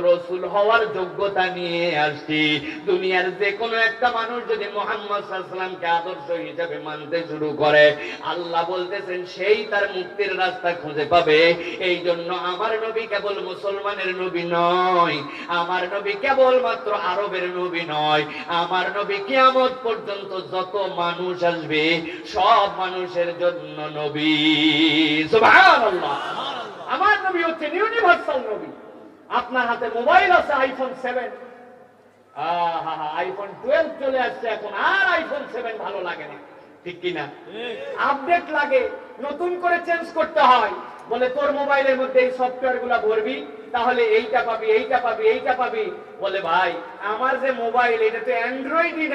রাসূল হওয়ার যোগ্যতা নিয়ে আসছি। দুনিয়ার যে কোনো একটা মানুষ যদি মুহাম্মদ সাল্লাল্লাহু আলাইহি ওয়াসাল্লামকে আদর্শ হিসেবে মানতে শুরু করে, আল্লাহ বলতেছেন সেই তার মুক্তির রাস্তা খুঁজে পাবে। এই জন্য আমার নবী কেবল মুসলমানের নবী নয়, আমার নবী কেবল মাত্র আরবের নবী নয়, আমার নবী কিয়ামত পর্যন্ত যত মানুষ আসবে সব মানুষের জন্য নবী। সুবহানাল্লাহ। আমার নবী হচ্ছে ইউনিভার্সাল নবী। আপনার হাতে মোবাইল আছে আইফোন 7, আইফোন 12 চলে আসছে এখন, আর আইফোন 7 ভালো লাগে না, ঠিক কিনা? আপডেট লাগে, নতুন করে চেঞ্জ করতে হয়। বলে তোর মোবাইলের মধ্যে এই সফটওয়্যার গুলা ভরবি, তাহলে এইটা পাবি, এইটা পাবি, এইটা পাবি। বলে ভাই আমার যে মোবাইল এটা তো অ্যান্ড্রয়েডই